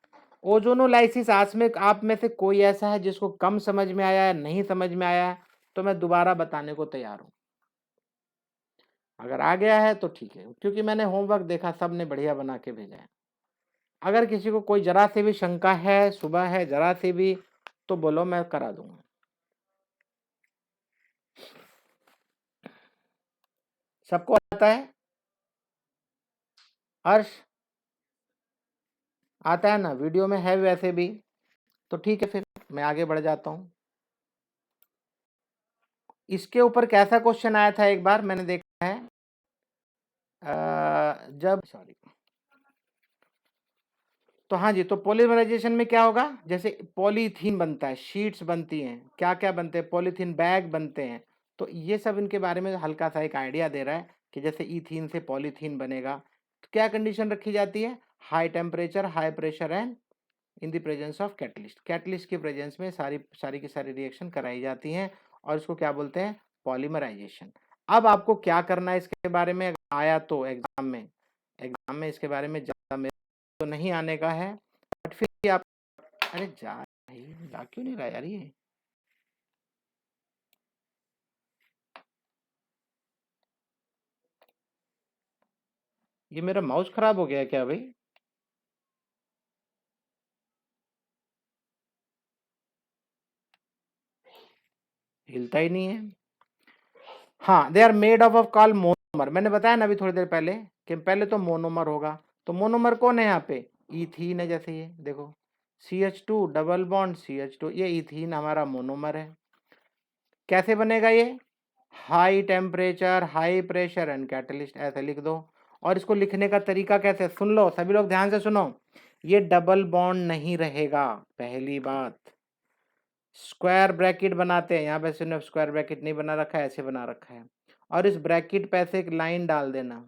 ओजोनोलाइसिस आप में से कोई ऐसा है जिसको कम समझ में आया है, नहीं समझ में आया है, तो मैं दोबारा बताने को तैयार हूं। अगर आ गया है तो ठीक है, क्योंकि मैंने होमवर्क देखा, सब ने बढ़िया बना के भेजा है। अगर किसी को कोई जरा से भी शंका है, सुबह है जरा से भी, तो बोलो, मैं करा दूंगा। सबको आता है? हर्ष आता है ना? वीडियो में है वैसे भी, तो ठीक है, फिर मैं आगे बढ़ जाता हूं। इसके ऊपर कैसा क्वेश्चन आया था एक बार मैंने देखा है, जब सॉरी, तो हाँ जी, तो पॉलीमराइजेशन में क्या होगा, जैसे पॉलीथीन बनता है, शीट्स बनती हैं, क्या क्या बनते हैं, पॉलीथीन बैग बनते हैं, तो ये सब इनके बारे में हल्का सा एक आइडिया दे रहा है कि जैसे ईथीन से पॉलीथीन बनेगा, तो क्या कंडीशन रखी जाती है, high temperature, high pressure and in the presence of catalyst. Catalyst के प्रेजेंस में सारी की सारी रिएक्शन कराई जाती हैं, और इसको क्या बोलते हैं, पॉलीमराइजेशन। अब आपको क्या करना है इसके बारे में, आया तो एग्जाम में इसके बारे में ज्यादा मेरे तो नहीं आने का है, बट फिर भी आप, अरे जा क्यों नहीं रहा यार ये मेरा माउस खराब हो गया क्या भाई? हिलता ही नहीं है। हाँ, they are made of call monomer, मैंने बताया ना अभी थोड़ी देर पहले कि पहले तो मोनोमर होगा, तो मोनोमर कौन है यहाँ पे, इथीन है, जैसे ये देखो CH2 डबल बॉन्ड CH2, ये इथीन हमारा मोनोमर है। कैसे बनेगा ये, high temperature, high pressure and catalyst, ऐसे लिख दो। और इसको लिखने का तरीका कैसे, सुन लो सभी लोग ध्यान से सुनो, ये डबल बॉन्ड नहीं रहेगा, पहली बात, स्क्वायर ब्रैकेट बनाते हैं, यहाँ पे सिर्फ स्क्वायर ब्रैकेट नहीं बना रखा है, ऐसे बना रखा है, और इस ब्रैकेट पे ऐसे एक लाइन डाल देना,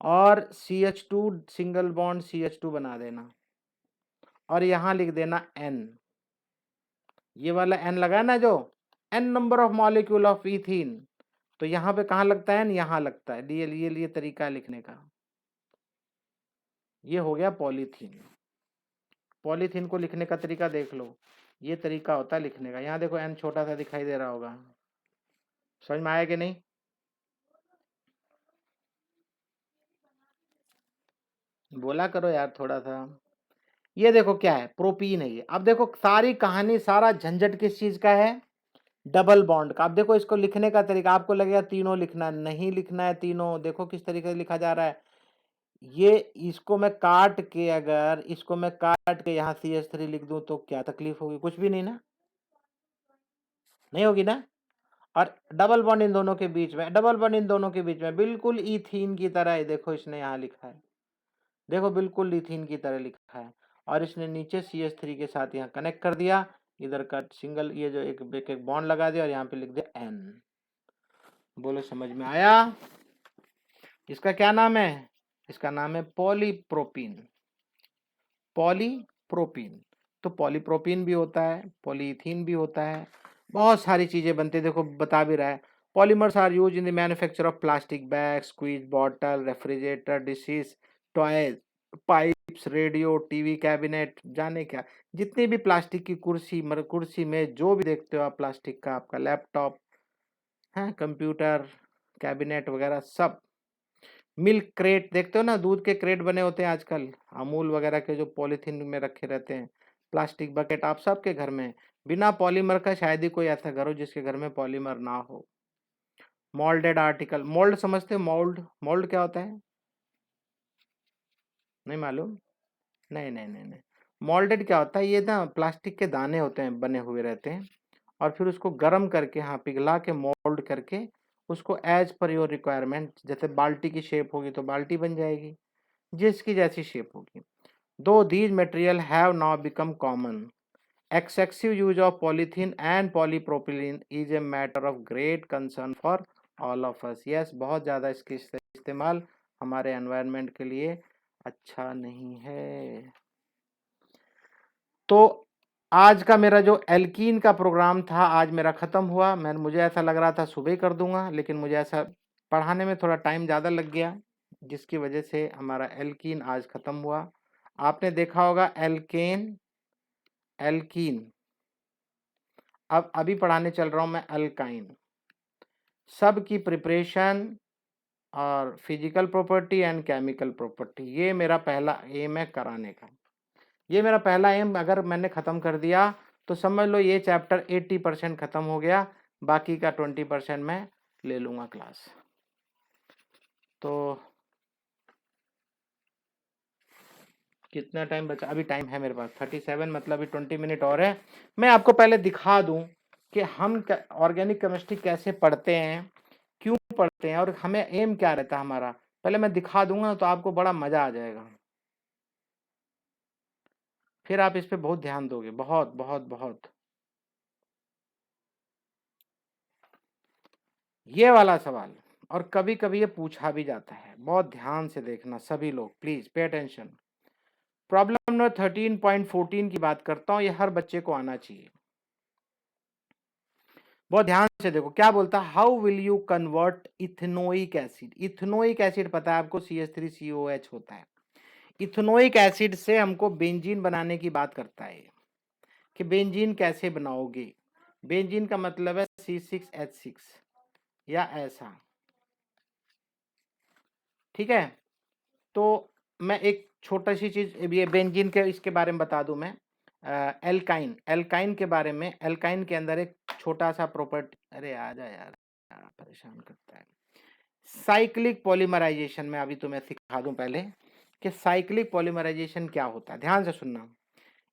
और CH2 सिंगल बॉन्ड CH2 बना देना, और यहाँ लिख देना N, ये वाला N लगा ना जो, N number of molecule of ethene, तो यहाँ पे कहाँ लगता है, यहाँ लगता है, ये तरीका है लिखने का। ये हो गया पॉलीथीन। पॉलीथीन को लिखने का तरीका देख लो, ये तरीका होता है लिखने का। यहाँ देखो N छोटा सा दिखाई दे रहा होगा, समझ में आया कि नहीं? बोला करो यार थोड़ा सा। ये देखो क्या है, प्रोपीन है ये। अब देखो सारी कहानी, सारा झंझट किस चीज का है, डबल बॉन्ड का। अब देखो इसको लिखने का तरीका, आपको लगेगा तीनों लिखना, नहीं लिखना है तीनों, देखो किस तरीके से लिखा जा रहा है। ये इसको मैं काट के, अगर इसको मैं काट के यहाँ CH3 लिख दूं तो क्या तकलीफ होगी, कुछ भी नहीं ना, नहीं होगी ना। और डबल बॉन्ड इन दोनों के बीच में, डबल बॉन्ड इन दोनों के बीच में बिल्कुल इथीन की तरह है, देखो इसने यहाँ लिखा है, देखो बिल्कुल इथीन की तरह लिखा है, और इसने नीचे CH3 के साथ यहाँ कनेक्ट कर दिया, इधर का सिंगल ये जो एक बॉन्ड लगा दिया, और यहाँ पे लिख दिया N। बोलो समझ में आया? इसका क्या नाम है, इसका नाम है पॉलीप्रोपीन। पॉलीप्रोपीन, तो पॉलीप्रोपीन भी होता है, पॉलीइथीन भी होता है, बहुत सारी चीजें बनती है, देखो बता भी रहा है। Polymers are use in the manufacture of plastic bag, squeeze bottle, refrigerator, dishes, toys, pipes, radio, TV cabinet, जाने क्या, जितनी भी प्लास्टिक की कुर्सी, कुर्सी में जो भी देखते हो आप प्लास्टिक का, आपका लैपटॉप है, कंप्यूटर, कैबिनेट वगैरह सब। मिल्क क्रेट देखते हो ना, दूध के क्रेट बने होते हैं आजकल, अमूल वगैरह के जो पॉलीथीन में रखे रहते हैं, प्लास्टिक बकेट आप सबके घर में। बिना पॉलीमर का शायद ही कोई ऐसा घर हो जिसके घर में पॉलीमर ना हो। मोल्डेड आर्टिकल, मोल्ड समझते हो? मोल्ड, मोल्ड क्या होता है? नहीं मालूम? नहीं नहीं नहीं नहीं, मोल्डेड क्या होता है, ये ना प्लास्टिक के दाने होते हैं, बने हुए रहते हैं, और फिर उसको गर्म करके, हाँ, पिघला के मोल्ड करके उसको एज पर योर रिक्वायरमेंट, जैसे बाल्टी की शेप होगी तो बाल्टी बन जाएगी, जिसकी जैसी शेप होगी। दो these material have now become common, excessive use of polythene and polypropylene is a matter of great concern for all of us. Yes, बहुत ज़्यादा इसकी इस्तेमाल हमारे एनवायरनमेंट के लिए अच्छा नहीं है। तो आज का मेरा जो एल्कीन का प्रोग्राम था आज मेरा ख़त्म हुआ। मुझे ऐसा लग रहा था सुबह कर दूंगा, लेकिन मुझे ऐसा पढ़ाने में थोड़ा टाइम ज़्यादा लग गया, जिसकी वजह से हमारा एल्कीन आज ख़त्म हुआ। आपने देखा होगा एल्केन, एल्कीन, अब अभी पढ़ाने चल रहा हूँ मैं अल्काइन। सब की प्रिपरेशन और physical property and chemical property, ये मेरा पहला एम है कराने का। ये मेरा पहला एम अगर मैंने ख़त्म कर दिया तो समझ लो ये चैप्टर 80% ख़त्म हो गया, बाकी का 20% मैं ले लूँगा क्लास। तो कितना टाइम बचा? अभी टाइम है मेरे पास 37, मतलब अभी 20 मिनट और है। मैं आपको पहले दिखा दूं कि हम ऑर्गेनिक केमिस्ट्री कैसे पढ़ते हैं, क्यों पढ़ते हैं, और हमें एम क्या रहता है हमारा। पहले मैं दिखा दूंगा तो आपको बड़ा मजा आ जाएगा, फिर आप इस पे बहुत ध्यान दोगे, बहुत बहुत बहुत। ये वाला सवाल, और कभी कभी ये पूछा भी जाता है, बहुत ध्यान से देखना सभी लोग, please pay attention. Problem number 13.14 की बात करता हूं, ये हर बच्चे को आना चाहिए, बहुत ध्यान से देखो। क्या बोलता है, how will you convert ethanoic acid. Ethanoic acid पता है आपको, CH3COH होता है। इथेनोइक एसिड से हमको बेंजीन बनाने की बात करता है कि बेंजीन कैसे बनाओगे। बेंजीन का मतलब है C6H6 या ऐसा, ठीक है। तो मैं एक छोटा सी चीज, ये बेंजीन के इसके बारे में बता दूं मैं। एल्काइन, एल्काइन के बारे में, एल्काइन के अंदर एक छोटा सा प्रॉपर्टी, अरे आजा यार, परेशान करता है। साइक्लिक पॉलीमराइजेशन में अभी तुम्हें सिखा दूं पहले कि साइक्लिक पॉलीमराइजेशन क्या होता है, ध्यान से सुनना।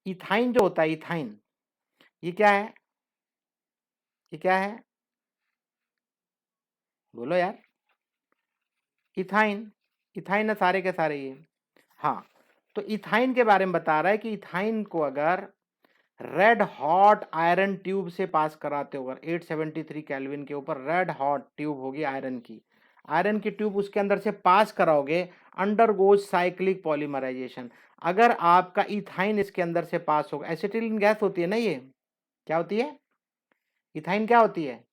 इथाइन जो होता है, इथाइन, ये क्या है, ये क्या है, बोलो यार। इथाइन, इथाइन है सारे के सारे ये। हाँ, तो इथाइन के बारे में बता रहा है कि इथाइन को अगर रेड हॉट आयरन ट्यूब से पास कराते हो, अगर 873 केल्विन के ऊपर रेड हॉट ट्यूब होगी आयरन की, आयरन की ट्यूब उसके अंदर से पास कराओगे, अंडर गोज साइक्लिक पॉलीमराइजेशन। अगर आपका इथाइन इसके अंदर से पास होगा, एसिटिलीन गैस होती है ना, ये क्या होती है, इथाइन क्या होती है,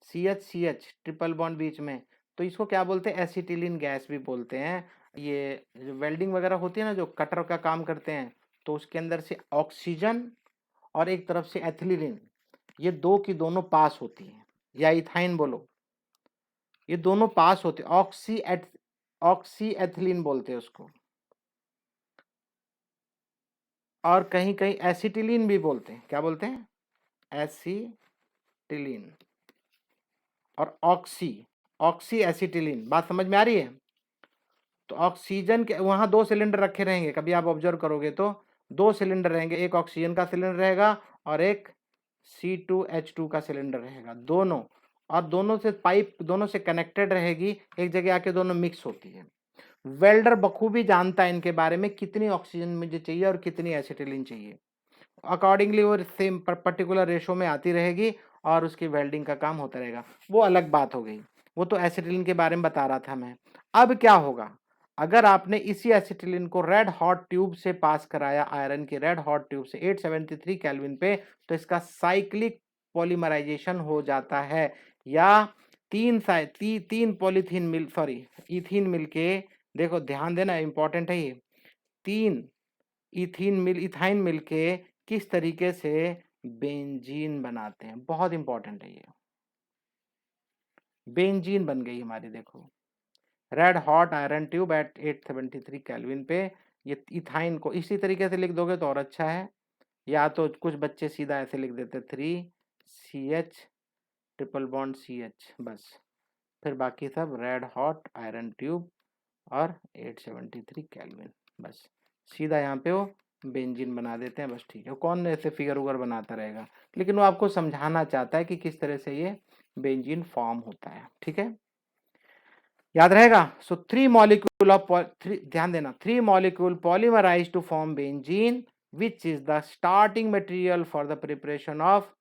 CH ट्रिपल बॉन्ड बीच में, तो इसको क्या बोलते हैं, एसिटिलीन गैस भी बोलते हैं। ये जो वेल्डिंग वगैरह होती है ना, जो कटर का काम करते हैं, तो उसके अंदर से ऑक्सीजन और एक तरफ से एथिलीन, ये दो की दोनों पास होती हैं, या इथाइन बोलो, ये दोनों पास होते, ऑक्सी एथिलीन बोलते हैं उसको, और कहीं कहीं एसिटिलीन भी बोलते हैं। क्या बोलते हैं, एसिटिलीन और ऑक्सी, ऑक्सी एसिटिलीन। बात समझ में आ रही है। तो ऑक्सीजन के वहां दो सिलेंडर रखे रहेंगे, कभी आप ऑब्जर्व करोगे तो दो सिलेंडर रहेंगे, एक ऑक्सीजन का सिलेंडर रहेगा और एक C2H2 का सिलेंडर रहेगा, दोनों, और दोनों से पाइप दोनों से कनेक्टेड रहेगी, एक जगह आके दोनों मिक्स होती है। वेल्डर बखूबी जानता है इनके बारे में, कितनी ऑक्सीजन मुझे चाहिए और कितनी एसिटिलीन चाहिए, अकॉर्डिंगली वो सेम पर्टिकुलर रेशो में आती रहेगी और उसकी वेल्डिंग का काम होता रहेगा। वो अलग बात हो गई, वो तो एसिटिलीन के बारे में बता रहा था मैं। अब क्या होगा, अगर आपने इसी एसिटिलीन को रेड हॉट ट्यूब से पास कराया, आयरन की रेड हॉट ट्यूब से 873 केल्विन पे, तो इसका साइक्लिक पॉलीमराइजेशन हो जाता है, या तीन पॉलीथीन मिल, सॉरी, इथीन मिलके, देखो ध्यान देना, इंपॉर्टेंट है ये, तीन इथाइन मिलके किस तरीके से बेंजीन बनाते हैं, बहुत इंपॉर्टेंट है ये। बेंजीन बन गई हमारी, देखो, red hot iron tube at 873 kelvin पे, ये इथाइन को इसी तरीके से लिख दोगे तो और अच्छा है, या तो कुछ बच्चे सीधा ऐसे लिख देते 3CH ट्रिपल बॉन्ड CH, बस फिर बाकी सब रेड हॉट आयरन ट्यूब और 873 केल्विन। बस सीधा यहाँ पे वो बेंजीन बना देते हैं, बस ठीक है। कौन ऐसे फिगर उगर बनाता रहेगा, लेकिन वो आपको समझाना चाहता है कि किस तरह से ये बेंजीन फॉर्म होता है, ठीक है, याद रहेगा। सो 3 मॉलिक्यूल ऑफ ध्यान देना, 3 molecule polymerise to form benzene which is the starting material for the preparation of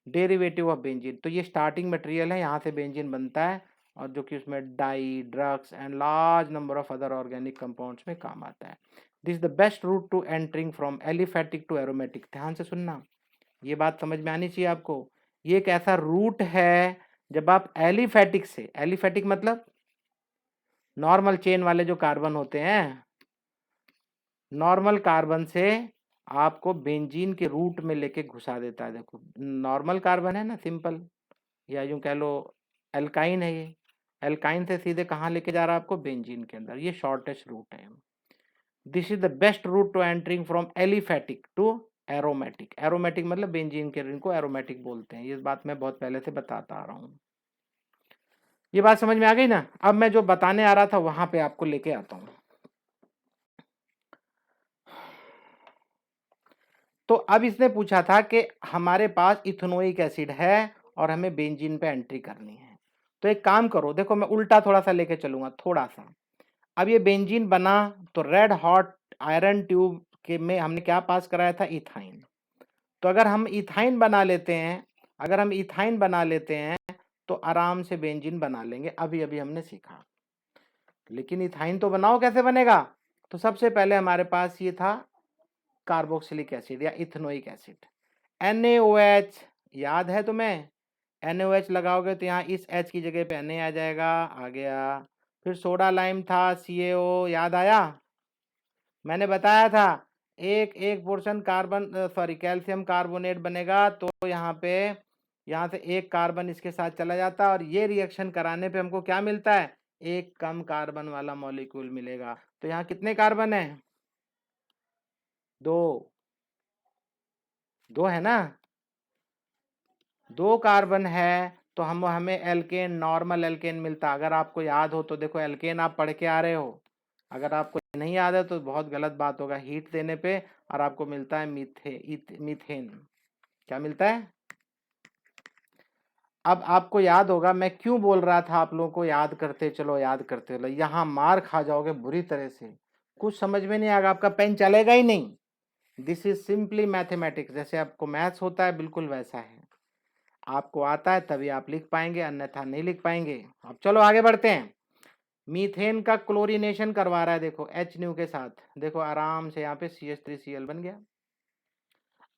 derivative of benzene. तो ये स्टार्टिंग मटेरियल है, यहाँ से बेंजीन बनता है, और जो कि उसमें dye, drugs and large number of other organic compounds में काम आता है। This the best route to entering from aliphatic to aromatic. ध्यान से सुनना, ये बात समझ में आनी चाहिए आपको। ये एक ऐसा रूट है जब आप एलिफेटिक से, एलिफेटिक मतलब नॉर्मल चेन वाले जो कार्बन होते हैं, नॉर्मल कार्बन से आपको बेंजीन के रूट में लेके घुसा देता है। देखो नॉर्मल कार्बन है ना, सिंपल, या यूं कह लो एल्काइन है ये, एल्काइन से सीधे कहाँ लेके जा रहा है आपको, बेंजीन के अंदर। ये शॉर्टेस्ट रूट है। This is the best route to entering from aliphatic to aromatic. Aromatic मतलब बेंजीन के रिंग को एरोमेटिक बोलते हैं। ये बात मैं बहुत पहले से बताता आ रहा हूँ। ये बात समझ में आ गई ना। अब मैं जो बताने आ रहा था वहां पे आपको लेके आता हूँ। तो अब इसने पूछा था कि हमारे पास इथेनोइक एसिड है और हमें बेंजीन पे एंट्री करनी है। तो एक काम करो, देखो मैं उल्टा थोड़ा सा लेके चलूंगा, थोड़ा सा। अब ये बेंजीन बना तो रेड हॉट आयरन ट्यूब के में हमने क्या पास कराया था, इथाइन। तो अगर हम इथाइन बना लेते हैं, अगर हम इथाइन बना लेते हैं तो आराम से बेंजीन बना लेंगे, अभी अभी हमने सीखा। लेकिन इथाइन तो बनाओ कैसे बनेगा। तो सबसे पहले हमारे पास ये था कार्बोक्सिलिक एसिड या इथेनोइक एसिड, NaOH। याद है तुम्हें, NaOH लगाओगे तो यहाँ इस H की जगह पे Na आ जाएगा, आ गया। फिर सोडा लाइम था, CaO, याद आया, मैंने बताया था एक एक portion carbon sorry calcium carbonate बनेगा तो यहाँ से एक कार्बन इसके साथ चला जाता है, और ये रिएक्शन कराने पे हमको क्या मिलता है, एक कम कार्बन वाला मॉलिक्यूल मिलेगा। तो यहाँ कितने कार्बन है, दो, दो है ना, दो कार्बन है। तो हमें एल्केन, नॉर्मल एल्केन मिलता। अगर आपको याद हो तो देखो, एल्केन आप पढ़ के आ रहे हो, अगर आपको नहीं याद है तो बहुत गलत बात होगा। हीट देने पे और आपको मिलता है मीथेन। क्या मिलता है। अब आपको याद होगा मैं क्यों बोल रहा था आप लोगों को याद करते चलो, याद करते चलो। यहाँ मार खा जाओगे बुरी तरह से, कुछ समझ में नहीं आएगा, आपका पेन चलेगा ही नहीं। This is simply mathematics. जैसे आपको मैथ्स होता है बिल्कुल वैसा है, आपको आता है तभी आप लिख पाएंगे, अन्यथा नहीं लिख पाएंगे। अब चलो आगे बढ़ते हैं। मीथेन का क्लोरीनेशन करवा रहा है, देखो एच न्यू के साथ, देखो आराम से यहाँ पे CH3Cl बन गया।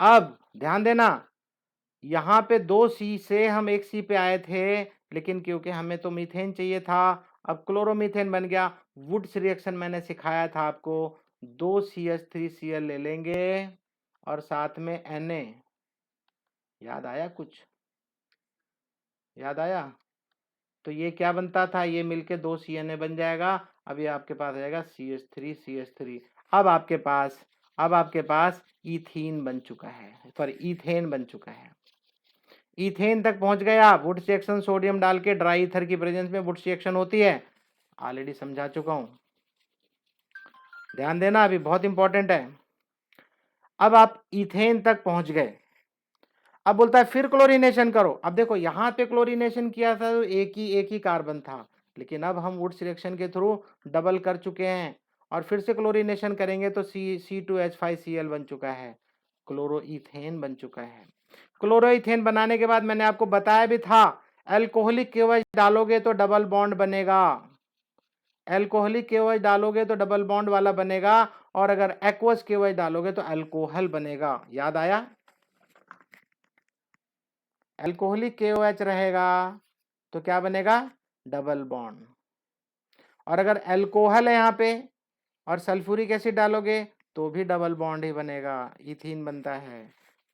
अब ध्यान देना, यहाँ पे 2 C से हम 1 C पे आए थे, लेकिन क्योंकि हमें तो मीथेन चाहिए था, अब क्लोरोमीथेन बन गया। वुड्स रिएक्शन मैंने सिखाया था आपको, 2CH3Cl ले लेंगे और साथ में Na। याद आया कुछ, याद आया। तो ये क्या बनता था, ये मिलके 2 CNA बन जाएगा। अब ये आपके पास आ जाएगा CH3 अब आपके पास इथीन बन चुका है, सॉरी इथेन बन चुका है। इथेन तक पहुंच गया। वुड्स रिएक्शन सोडियम डाल के ड्राई ईथर की प्रेजेंस में वुड्स रिएक्शन होती है, ऑलरेडी समझा चुका हूं, ध्यान देना, अभी बहुत इंपॉर्टेंट है। अब आप इथेन तक पहुंच गए, अब बोलता है फिर क्लोरीनेशन करो। अब देखो यहाँ पे क्लोरीनेशन किया था तो एक ही कार्बन था, लेकिन अब हम वुड्स रिएक्शन के थ्रू डबल कर चुके हैं और फिर से क्लोरीनेशन करेंगे तो C2H5Cl बन चुका है, क्लोरोइथेन बन चुका है। क्लोरोइथेन बनाने के बाद मैंने आपको बताया भी था, एल्कोहलिक KOH डालोगे तो डबल बॉन्ड बनेगा, एल्कोहलिक KOH डालोगे तो डबल बॉन्ड वाला बनेगा, और अगर एक्वस KOH डालोगे तो अल्कोहल बनेगा। याद आया, एल्कोहलिक KOH रहेगा तो क्या बनेगा, डबल बॉन्ड। और अगर एल्कोहल है यहाँ पे और सल्फ्यूरिक एसिड डालोगे तो भी डबल बॉन्ड ही बनेगा, इथीन बनता है।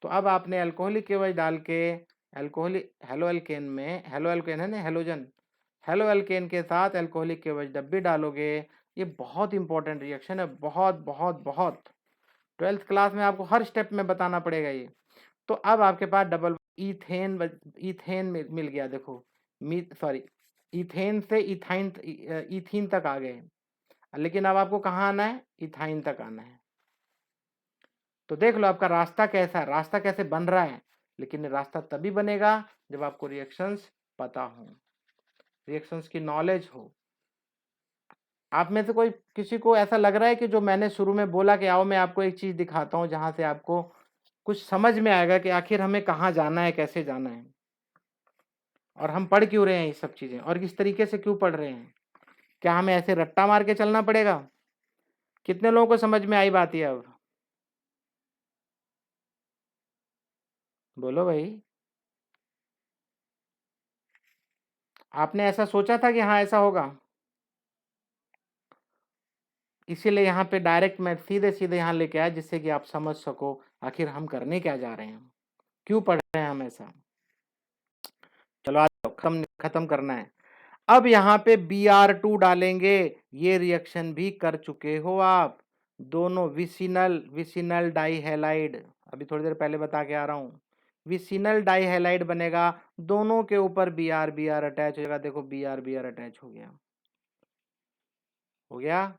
तो अब आपने एल्कोहलिक KOH डाल के एल्कोहलिक हेलो एल्केन में, हेलो एल्केन है ना, हेलोजन, हेलो एल्केन के साथ एल्कोहलिक KOH जब भी डालोगे, ये बहुत इंपॉर्टेंट रिएक्शन है, बहुत बहुत बहुत। 12th क्लास में आपको हर स्टेप में बताना पड़ेगा ये। तो अब आपके पास डबल इथेन मिल गया। देखो सॉरी इथेन से इथीन तक आ गए, लेकिन अब आपको कहाँ आना है, इथाइन तक आना है। तो देख लो आपका रास्ता कैसा है, रास्ता कैसे बन रहा है। लेकिन रास्ता तभी बनेगा जब आपको रिएक्शंस पता हो, रिएक्शंस की नॉलेज हो। आप में से कोई किसी को ऐसा लग रहा है कि जो मैंने शुरू में बोला कि आओ मैं आपको एक चीज दिखाता हूं जहां से आपको कुछ समझ में आएगा कि आखिर हमें कहाँ जाना है, कैसे जाना है, और हम पढ़ क्यों रहे हैं ये सब चीजें, और किस तरीके से क्यों पढ़ रहे हैं। क्या हमें ऐसे रट्टा मार के चलना पड़ेगा? कितने लोगों को समझ में आई बात ये? अब बोलो भाई। आपने ऐसा सोचा था कि हाँ ऐसा होगा? इसीलिए यहाँ पे डायरेक्ट मैं सीधे सीधे यहाँ लेके आया, जिससे कि आप समझ सको आखिर हम करने क्या जा रहे हैं, क्यों पढ़ रहे हैं हम ऐसा। चलो आ जाओ, खत्म करना है। अब यहाँ पे Br2 डालेंगे। ये रिएक्शन भी कर चुके हो आप, दोनों विसिनल विसिनल डाइहैलाइड, अभी थोड़ी देर पहले बता के आ रहा हूँ। विसिनल डाइहैलाइड बनेगा, दोनों के ऊपर Br अटैच हो जाएगा। देखो Br अटैच हो गया, हो गया।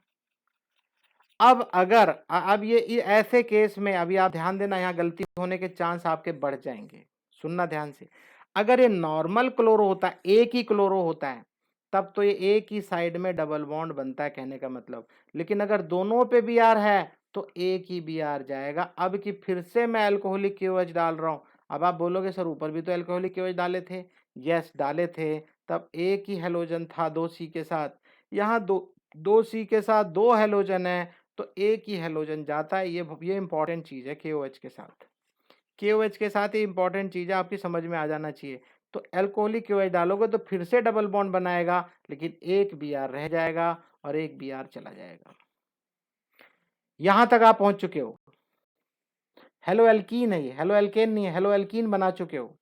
अब अगर अब ये ऐसे केस में, अभी आप ध्यान देना, यहाँ गलती होने के चांस आपके बढ़ जाएंगे, सुनना ध्यान से। अगर ये नॉर्मल क्लोरो होता है, एक ही क्लोरो होता है, तब तो ये एक ही साइड में डबल बॉन्ड बनता है, कहने का मतलब। लेकिन अगर दोनों पे Br है तो एक ही Br जाएगा। अब कि फिर से मैं अल्कोहलिक KOH डाल रहा हूं। अब आप बोलोगे सर ऊपर भी तो अल्कोहलिक KOH डाले थे। यस डाले थे, तब एक ही हेलोजन था 2C के साथ। यहाँ 2C के साथ 2 हेलोजन है, तो एक ही हेलोजन जाता है। ये इंपॉर्टेंट चीज है KOH के साथ। KOH के साथ ये इंपॉर्टेंट चीज है, आपकी समझ में आ जाना चाहिए। तो अल्कोहलिक KOH डालोगे तो फिर से डबल बॉन्ड बनाएगा, लेकिन एक Br रह जाएगा और एक Br चला जाएगा। यहां तक आप पहुंच चुके हो। हेलो एल्कीन है ये, हेलो एल्केन नहीं है, हेलो एल्कीन बना चुके हो।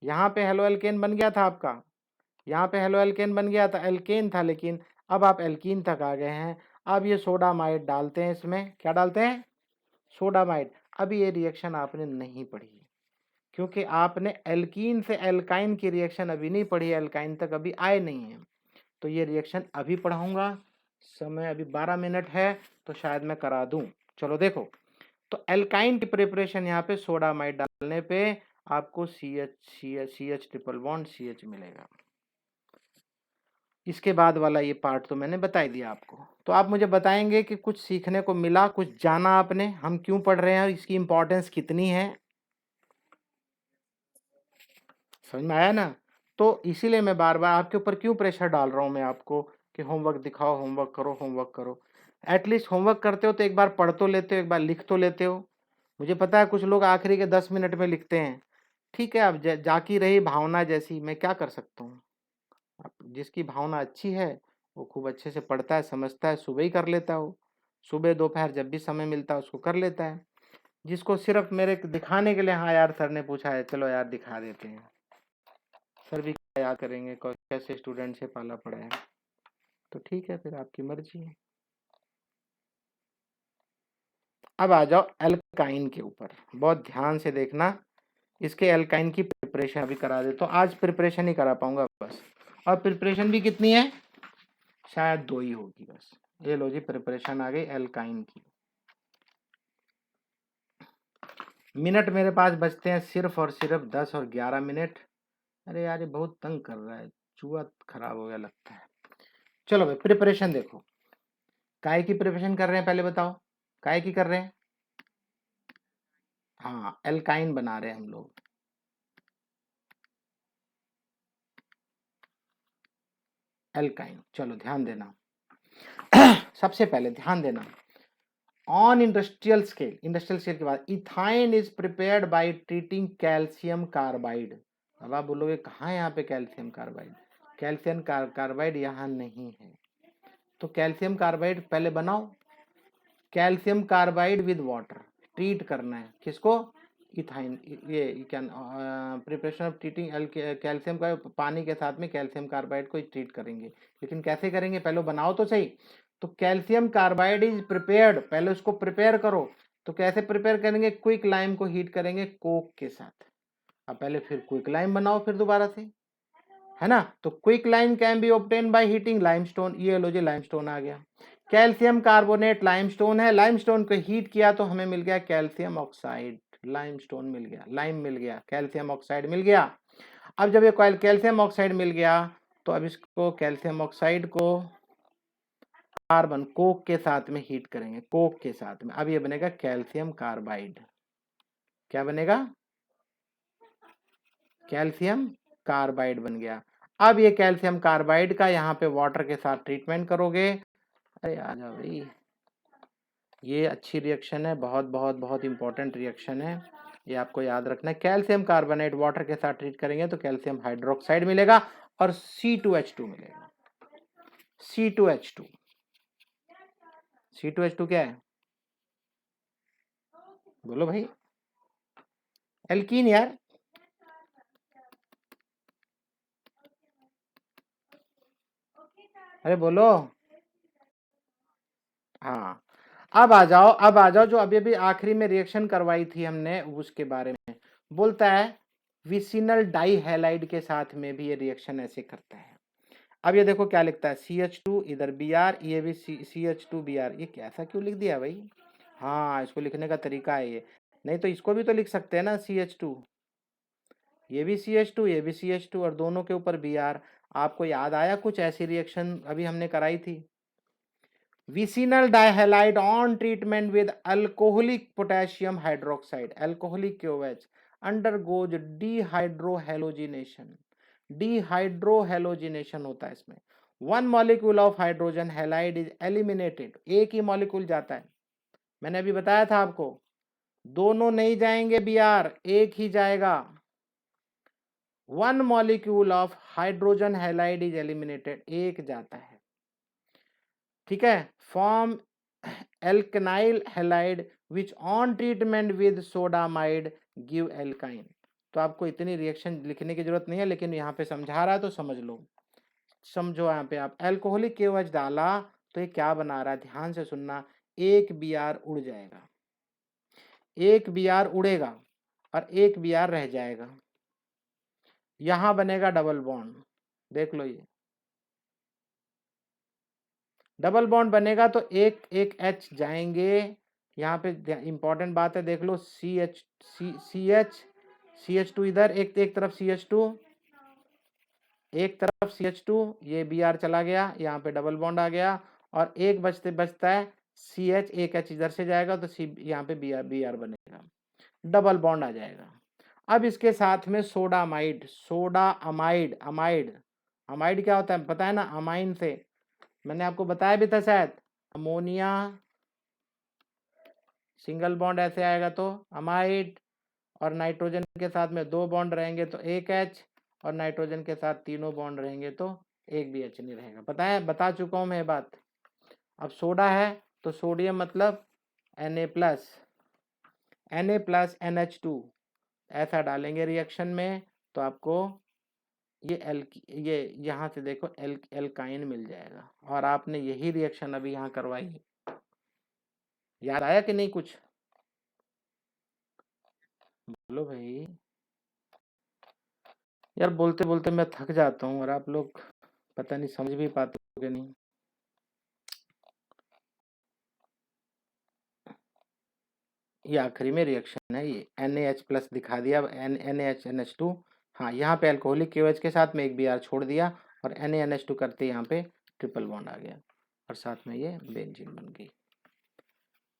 यहाँ पे हेलो एल्केन बन गया था आपका, यहाँ पे हेलो एल्केन बन गया था, एल्केन था, लेकिन अब आप एल्कीन तक आ गए हैं। अब ये सोडामाइड डालते हैं इसमें। क्या डालते हैं? सोडामाइड। अब ये रिएक्शन आपने नहीं पढ़ी, क्योंकि आपने एल्कीन से एल्काइन की रिएक्शन अभी नहीं पढ़ी, एल्काइन तक अभी आए नहीं है। तो ये रिएक्शन अभी पढ़ाऊंगा, समय अभी 12 मिनट है, तो शायद मैं करा दूं। चलो देखो, तो एल्काइन की प्रिपरेशन यहाँ पे सोडामाइड डालने पे आपको CH ट्रिपल बॉन्ड CH मिलेगा। इसके बाद वाला ये पार्ट तो मैंने बता ही दिया आपको। तो आप मुझे बताएंगे कि कुछ सीखने को मिला, कुछ जाना आपने, हम क्यों पढ़ रहे हैं और इसकी इंपॉर्टेंस कितनी है। समझ में आया ना? तो इसीलिए मैं बार बार आपके ऊपर क्यों प्रेशर डाल रहा हूं मैं आपको कि होमवर्क दिखाओ, होमवर्क करो, होमवर्क करो। एटलीस्ट होमवर्क करते हो तो एक बार पढ़ तो लेते हो, एक बार लिख तो लेते हो। मुझे पता है कुछ लोग आखिरी के 10 मिनट में लिखते हैं। ठीक है, अब जाकी रही भावना जैसी, मैं क्या कर सकता हूँ। जिसकी भावना अच्छी है वो खूब अच्छे से पढ़ता है, समझता है, सुबह ही कर लेता है वो, सुबह दोपहर जब भी समय मिलता है उसको कर लेता है। जिसको सिर्फ मेरे दिखाने के लिए, हाँ यार सर ने पूछा है चलो यार दिखा देते हैं, सर भी क्या याद करेंगे कैसे स्टूडेंट से पाला पड़ा है। तो ठीक है, फिर आपकी मर्जी है। अब आ जाओ एल्काइन के ऊपर, बहुत ध्यान से देखना। इसके एल्काइन की प्रिपरेशन अभी करा दे, तो आज प्रिपरेशन ही करा पाऊंगा बस। और प्रिपरेशन भी कितनी है, शायद 2 ही होगी बस। ये लो जी, प्रिपरेशन आ गई एल्काइन की। मिनट मेरे पास बचते हैं सिर्फ और सिर्फ 10 और 11 मिनट। अरे यार ये बहुत तंग कर रहा है, चूहा खराब हो गया लगता है। चलो भाई प्रिपरेशन देखो, काय की प्रिपरेशन कर रहे हैं पहले बताओ, काय की कर रहे हैं? हाँ एल्काइन बना रहे हैं हम लोग। एल्काइन, चलो ध्यान देना। सबसे पहले ध्यान देना, ऑन इंडस्ट्रियल स्केल के बाद ethyne is prepared by treating calcium carbide. अब आप बोलोगे कहाँ है यहाँ पे कैल्शियम कार्बाइड? कैल्शियम कार्बाइड यहाँ नहीं है। तो कैल्शियम कार्बाइड पहले बनाओ, calcium carbide with water treat करना है। किसको? इथाइन। ये क्या प्रिपरेशन ऑफ ट्रीटिंग कैल्शियम का, पानी के साथ में कैल्शियम कार्बाइड को ट्रीट करेंगे। लेकिन कैसे करेंगे, पहले बनाओ तो सही। तो कैल्शियम कार्बाइड इज प्रिपेयर्ड, पहले उसको प्रिपेयर करो। तो कैसे प्रिपेयर करेंगे? क्विक लाइम को हीट करेंगे कोक के साथ। अब पहले फिर क्विक लाइम बनाओ फिर दोबारा से। है ना। तो quick lime can be obtain by heating limestone, ये लो जी लाइमस्टोन आ गया। कैल्शियम कार्बोनेट लाइमस्टोन है, लाइमस्टोन को हीट किया तो हमें मिल गया कैल्शियम ऑक्साइड, लाइमस्टोन मिल गया, लाइम मिल गया, कैल्शियम ऑक्साइड मिल गया। अब जब ये कैल्शियम ऑक्साइड मिल गया तो अब इसको कैल्शियम ऑक्साइड को कार्बन कोक के साथ में हीट करेंगे, कोक के साथ में, अब ये बनेगा कैल्शियम कार्बाइड। क्या बनेगा? कैल्शियम कार्बाइड बन गया। अब ये कैल्शियम कार्बाइड का यहाँ पे वाटर के साथ ट्रीटमेंट करोगे। अरे आ जाओ भाई, ये अच्छी रिएक्शन है, बहुत बहुत बहुत इंपॉर्टेंट रिएक्शन है, ये आपको याद रखना है। कैल्शियम कार्बोनेट वाटर के साथ ट्रीट करेंगे तो कैल्शियम हाइड्रोक्साइड मिलेगा और C2H2 मिलेगा। C2H2, C2H2 क्या है? बोलो भाई, एल्कीन यार। अरे बोलो। हाँ, अब आ जाओ, अब आ जाओ, जो अभी अभी आखिरी में रिएक्शन करवाई थी हमने उसके बारे में। बोलता है विसिनल डाई हैलाइड के साथ में भी ये रिएक्शन ऐसे करता है। अब ये देखो क्या लिखता है, CH2 इधर Br, ये भी CH2 Br, ये कैसा क्यों लिख दिया भाई? हाँ, इसको लिखने का तरीका है ये, नहीं तो इसको भी तो लिख सकते हैं ना, CH2, ये भी CH2, ये भी CH2 और दोनों के ऊपर Br। आपको याद आया कुछ ऐसी रिएक्शन अभी हमने कराई थी? Vicinal dihalide on treatment with alcoholic potassium hydroxide, alcoholic KOH undergoes dehydrohalogenation, dehydrohalogenation होता है इसमें। One molecule of hydrogen halide is eliminated, एक ही मॉलिक्यूल जाता है, मैंने अभी बताया था आपको, दोनों नहीं जाएंगे Br, एक ही जाएगा। One molecule of hydrogen halide is eliminated, एक जाता है, ठीक है। Form alkenyl halide which on treatment with sodamide give alkyne. तो आपको इतनी रिएक्शन लिखने की जरूरत नहीं है, लेकिन यहाँ पे समझा रहा है तो समझ लो, समझो। यहाँ पे आप एल्कोहलिक KOH डाला तो ये क्या बना रहा है, ध्यान से सुनना, एक Br उड़ जाएगा, एक Br उड़ेगा और एक Br रह जाएगा, यहां बनेगा डबल बॉन्ड, देख लो, ये डबल बॉन्ड बनेगा तो एक एक H जाएंगे, यहाँ पे इंपॉर्टेंट बात है, देख लो, CH2 इधर, एक तरफ CH2, एक तरफ CH2, ये Br चला गया, यहाँ पे डबल बॉन्ड आ गया, और एक बचता है CH, एक H इधर से जाएगा तो यहाँ पे Br बनेगा, डबल बॉन्ड आ जाएगा। अब इसके साथ में sodamide, soda amide, amide, amide क्या होता है पता है ना, अमाइन से, मैंने आपको बताया भी था शायद, अमोनिया, सिंगल बॉन्ड ऐसे आएगा तो अमाइड, और नाइट्रोजन के साथ में दो बॉन्ड रहेंगे तो एक H, और नाइट्रोजन के साथ तीनों बॉन्ड रहेंगे तो एक भी H नहीं रहेगा, पता है, बता चुका हूं मैं बात। अब सोडा है तो सोडियम मतलब Na+, Na+ NH2 ऐसा डालेंगे रिएक्शन में तो आपको ये यहाँ से देखो एल्काइन मिल जाएगा, और आपने यही रिएक्शन अभी यहाँ करवाई, याद आया कि नहीं कुछ? बोलो भाई, यार बोलते बोलते मैं थक जाता हूँ और आप लोग पता नहीं समझ भी पाते हो कि नहीं। ये आखिरी में रिएक्शन है, ये NaH+ दिखा दिया, NaHNH2, हाँ यहाँ पे अल्कोहलिक KOH के साथ में एक Br छोड़ दिया और NaNH2 करते यहाँ पे ट्रिपल बॉन्ड आ गया और साथ में ये बेंजीन बन गई।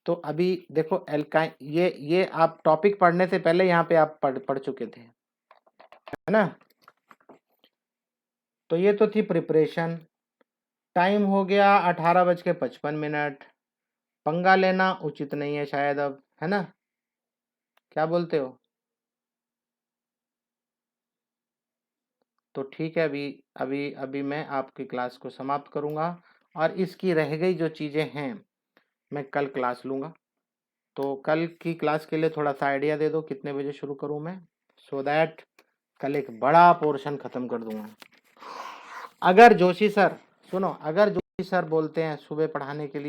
तो अभी देखो एल्काइन, ये आप टॉपिक पढ़ने से पहले यहाँ पे आप पढ़ चुके थे, है ना। तो ये तो थी प्रिपरेशन। टाइम हो गया 18:55, पंगा लेना उचित नहीं है शायद अब, है ना, क्या बोलते हो? तो ठीक है, अभी अभी अभी मैं आपकी क्लास को समाप्त करूंगा और इसकी रह गई जो चीज़ें हैं मैं कल क्लास लूँगा। तो कल की क्लास के लिए थोड़ा सा आइडिया दे दो कितने बजे शुरू करूँ मैं, सो दैट कल एक बड़ा पोर्शन ख़त्म कर दूंगा। अगर जोशी सर, सुनो, अगर जोशी सर बोलते हैं सुबह पढ़ाने के लिए